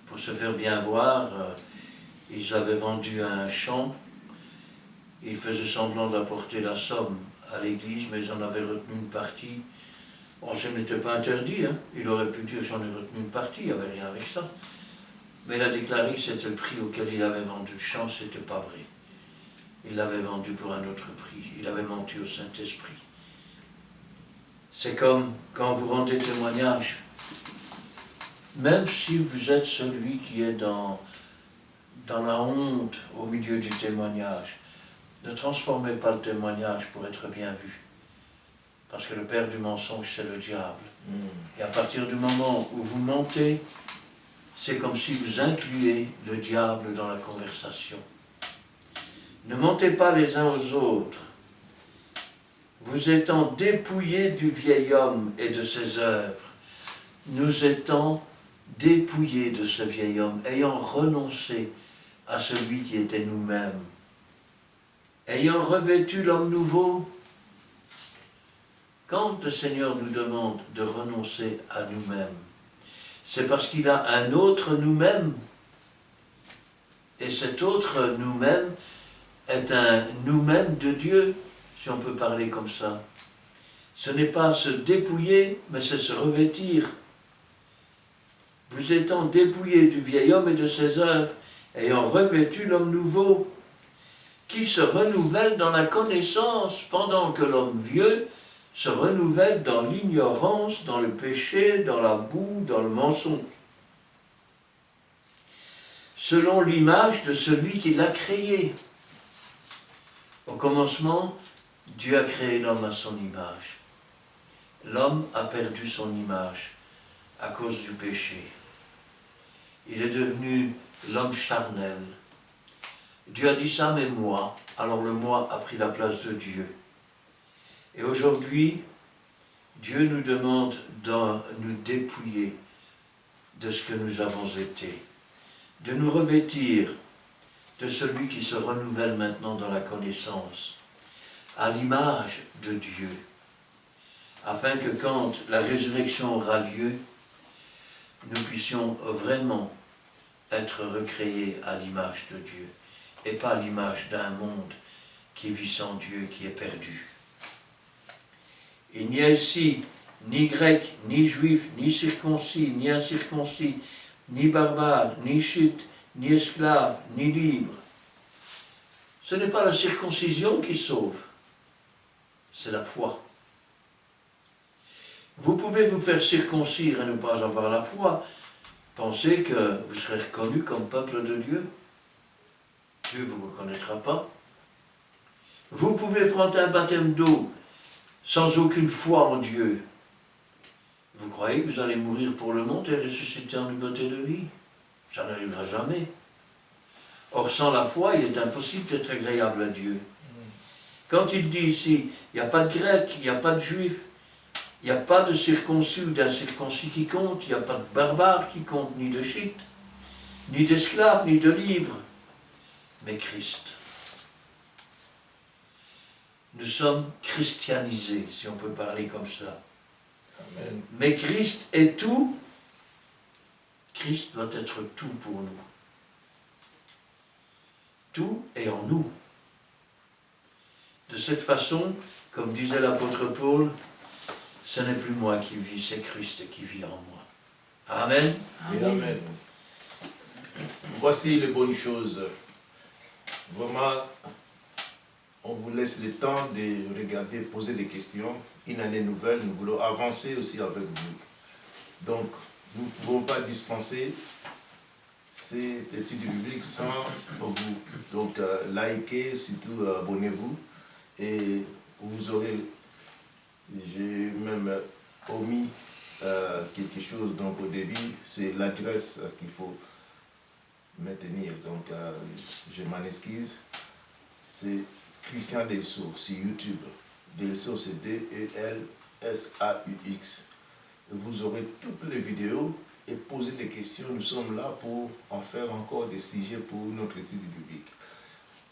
Pour se faire bien voir, ils avaient vendu un champ. Ils faisaient semblant d'apporter la somme à l'église, mais ils en avaient retenu une partie. Bon, ce n'était pas interdit, hein. Il aurait pu dire j'en ai retenu une partie, il n'y avait rien avec ça. Mais il a déclaré que c'était le prix auquel il avait vendu le champ, ce n'était pas vrai. Il l'avait vendu pour un autre prix. Il avait menti au Saint-Esprit. C'est comme quand vous rendez témoignage. Même si vous êtes celui qui est dans la honte au milieu du témoignage, ne transformez pas le témoignage pour être bien vu. Parce que le père du mensonge, c'est le diable. Et à partir du moment où vous mentez, c'est comme si vous incluez le diable dans la conversation. Ne mentez pas les uns aux autres, vous étant dépouillés du vieil homme et de ses œuvres, nous étant dépouillés de ce vieil homme, ayant renoncé à celui qui était nous-mêmes, ayant revêtu l'homme nouveau. Quand le Seigneur nous demande de renoncer à nous-mêmes, c'est parce qu'il a un autre nous-mêmes. Et cet autre nous-mêmes est un nous-mêmes de Dieu, si on peut parler comme ça. Ce n'est pas se dépouiller, mais c'est se revêtir. Vous étant dépouillés du vieil homme et de ses œuvres, ayant revêtu l'homme nouveau, qui se renouvelle dans la connaissance, pendant que l'homme vieux se renouvelle dans l'ignorance, dans le péché, dans la boue, dans le mensonge. Selon l'image de celui qui l'a créé. Au commencement, Dieu a créé l'homme à son image. L'homme a perdu son image à cause du péché. Il est devenu l'homme charnel. Dieu a dit ça, mais moi. Alors le moi a pris la place de Dieu. Et aujourd'hui, Dieu nous demande de nous dépouiller de ce que nous avons été, de nous revêtir de celui qui se renouvelle maintenant dans la connaissance, à l'image de Dieu, afin que quand la résurrection aura lieu, nous puissions vraiment être recréés à l'image de Dieu, et pas à l'image d'un monde qui vit sans Dieu, qui est perdu. Il n'y a ici ni grec, ni juif, ni circoncis, ni incirconcis, ni barbare, ni chite, ni esclave, ni libre. Ce n'est pas la circoncision qui sauve, c'est la foi. Vous pouvez vous faire circoncire et ne pas avoir la foi. Pensez que vous serez reconnu comme peuple de Dieu. Dieu ne vous reconnaîtra pas. Vous pouvez prendre un baptême d'eau sans aucune foi en Dieu. Vous croyez que vous allez mourir pour le monde et ressusciter en nouveauté de vie? Ça n'arrivera jamais. Or, sans la foi, il est impossible d'être agréable à Dieu. Quand il dit ici, il n'y a pas de grec, il n'y a pas de juif, il n'y a pas de circoncis ou d'incirconcis qui compte, il n'y a pas de barbare qui compte, ni de scythe, ni d'esclave, ni de libre, mais Christ. Nous sommes christianisés, si on peut parler comme ça. Amen. Mais Christ est tout. Christ doit être tout pour nous. Tout est en nous. De cette façon, comme disait l'apôtre Paul, ce n'est plus moi qui vis, c'est Christ qui vit en moi. Amen. Et amen. Voici les bonnes choses. Vraiment, on vous laisse le temps de regarder, poser des questions. Une année nouvelle, nous voulons avancer aussi avec vous. Donc, nous ne pouvons pas dispenser cette étude biblique sans vous. Donc, likez, surtout abonnez-vous. Et vous aurez, j'ai même omis quelque chose donc au début, c'est l'adresse qu'il faut maintenir. Donc, je m'en excuse. C'est Christian Delso sur YouTube. Delso, c'est D-E-L-S-A-U-X. Vous aurez toutes les vidéos et posez des questions. Nous sommes là pour en faire encore des sujets pour notre étude biblique.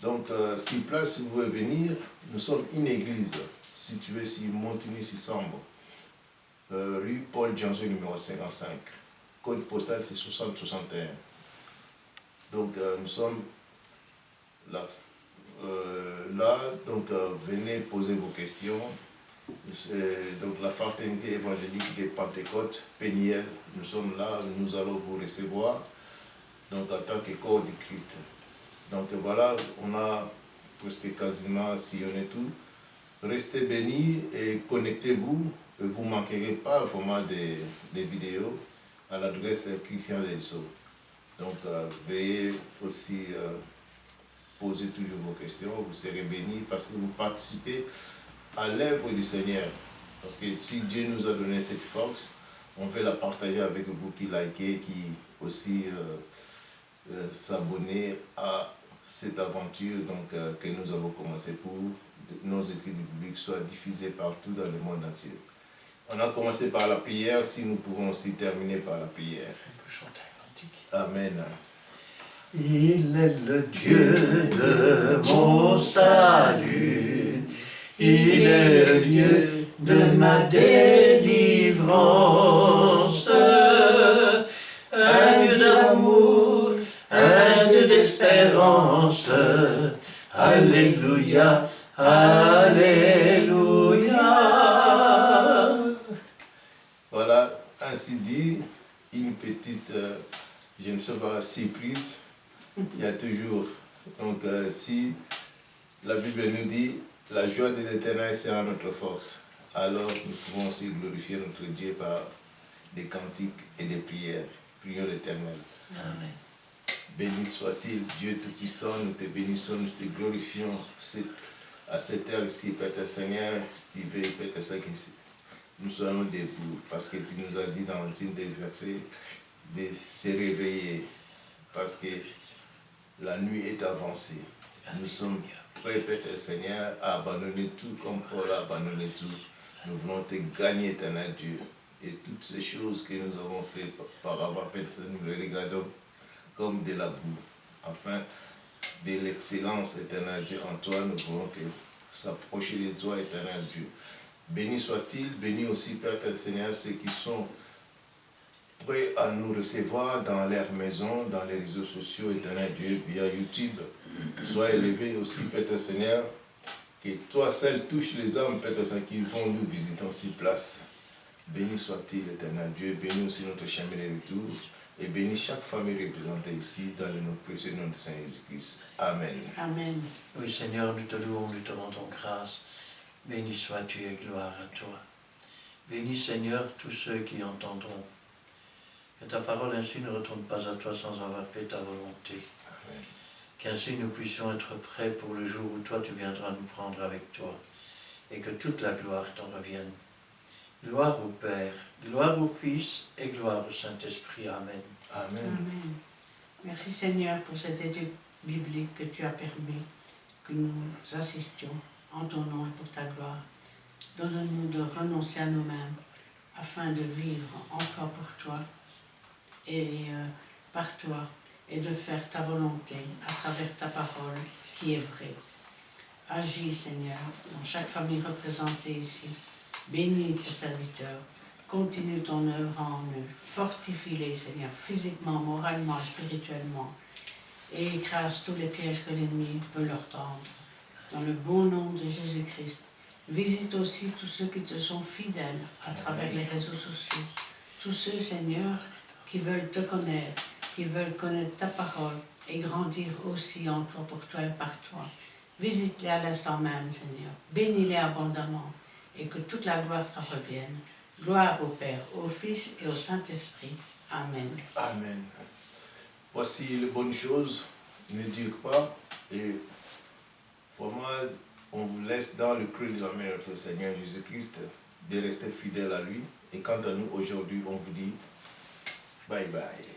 Donc, si place, si vous pouvez venir, nous sommes une église située sur Montigny-Sissambo, rue Paul Janzo, numéro 55. Code postal, c'est 6061. Donc, nous sommes là. Donc, venez poser vos questions. Donc, la fraternité évangélique des Pentecôtes, Péniel, nous sommes là, nous allons vous recevoir, donc en tant que corps de Christ. Donc voilà, on a presque quasiment sillonné tout. Restez bénis et connectez-vous, et vous ne manquerez pas vraiment des vidéos à l'adresse Christian Delso. Donc veuillez aussi poser toujours vos questions, vous serez bénis parce que vous participez à l'œuvre du Seigneur. Parce que si Dieu nous a donné cette force, on veut la partager avec vous qui likez, qui aussi s'abonner à cette aventure donc, que nous avons commencé pour nos études bibliques soient diffusées partout dans le monde entier. On a commencé par la prière, si nous pouvons aussi terminer par la prière. Amen. Il est le Dieu de mon salut, il est le Dieu de ma délivrance, un Dieu d'amour, un Dieu d'espérance. Alléluia, Alléluia. Voilà, ainsi dit, une petite, je ne sais pas, surprise. Il y a toujours, donc si la Bible nous dit, la joie de l'Éternel sera notre force, alors nous pouvons aussi glorifier notre Dieu par des cantiques et des prières. Prions l'Éternel. Amen. Béni soit-il, Dieu Tout-Puissant, nous te bénissons, nous te glorifions à cette heure ici, Père Seigneur, tu veux, Père Seigneur, que nous soyons debout, parce que tu nous as dit dans une des versets de se réveiller, parce que la nuit est avancée. Nous sommes prêts, Père Seigneur, à abandonner tout comme Paul a abandonné tout. Nous voulons te gagner, éternel Dieu. Et toutes ces choses que nous avons faites par avant, Père Seigneur, nous les regardons comme de la boue, afin de l'excellence, éternel Dieu, en toi, nous voulons que s'approcher de toi, éternel Dieu. Béni soit-il, béni aussi, Père Seigneur, ceux qui sont prêts à nous recevoir dans leur maison, dans les réseaux sociaux, éternel Dieu, via YouTube. Sois élevé aussi, Père Seigneur, que toi seul touche les âmes, Père Seigneur, qui vont nous visiter sur place. Béni soit-il, éternel Dieu, béni aussi notre chemin de retour. Et bénis chaque famille représentée ici dans le nom précieux nom de Saint Jésus-Christ. Amen. Amen. Oui, Seigneur, nous te louons, nous te rendons grâce. Béni sois-tu et gloire à toi. Bénis, Seigneur, tous ceux qui entendront. Que ta parole ainsi ne retourne pas à toi sans avoir fait ta volonté. Amen. Qu'ainsi nous puissions être prêts pour le jour où toi tu viendras nous prendre avec toi. Et que toute la gloire t'en revienne. Gloire au Père, gloire au Fils et gloire au Saint-Esprit. Amen. Amen. Amen. Merci Seigneur pour cette étude biblique que tu as permis que nous assistions en ton nom et pour ta gloire. Donne-nous de renoncer à nous-mêmes afin de vivre en toi, pour toi et par toi, et de faire ta volonté à travers ta parole qui est vraie. Agis, Seigneur, dans chaque famille représentée ici. Bénis tes serviteurs. Continue ton œuvre en eux. Fortifie-les, Seigneur, physiquement, moralement, spirituellement. Et écrase tous les pièges que l'ennemi peut leur tendre. Dans le bon nom de Jésus-Christ. Visite aussi tous ceux qui te sont fidèles à travers les réseaux sociaux. Tous ceux, Seigneur, qui veulent te connaître, qui veulent connaître ta parole et grandir aussi en toi, pour toi et par toi. Visite-les à l'instant même, Seigneur. Bénis-les abondamment et que toute la gloire t'en revienne. Gloire au Père, au Fils et au Saint-Esprit. Amen. Amen. Voici les bonnes choses, ne durent pas. Et vraiment, on vous laisse dans le creux de la main de notre Seigneur Jésus-Christ de rester fidèle à lui. Et quant à nous, aujourd'hui, on vous dit bye bye.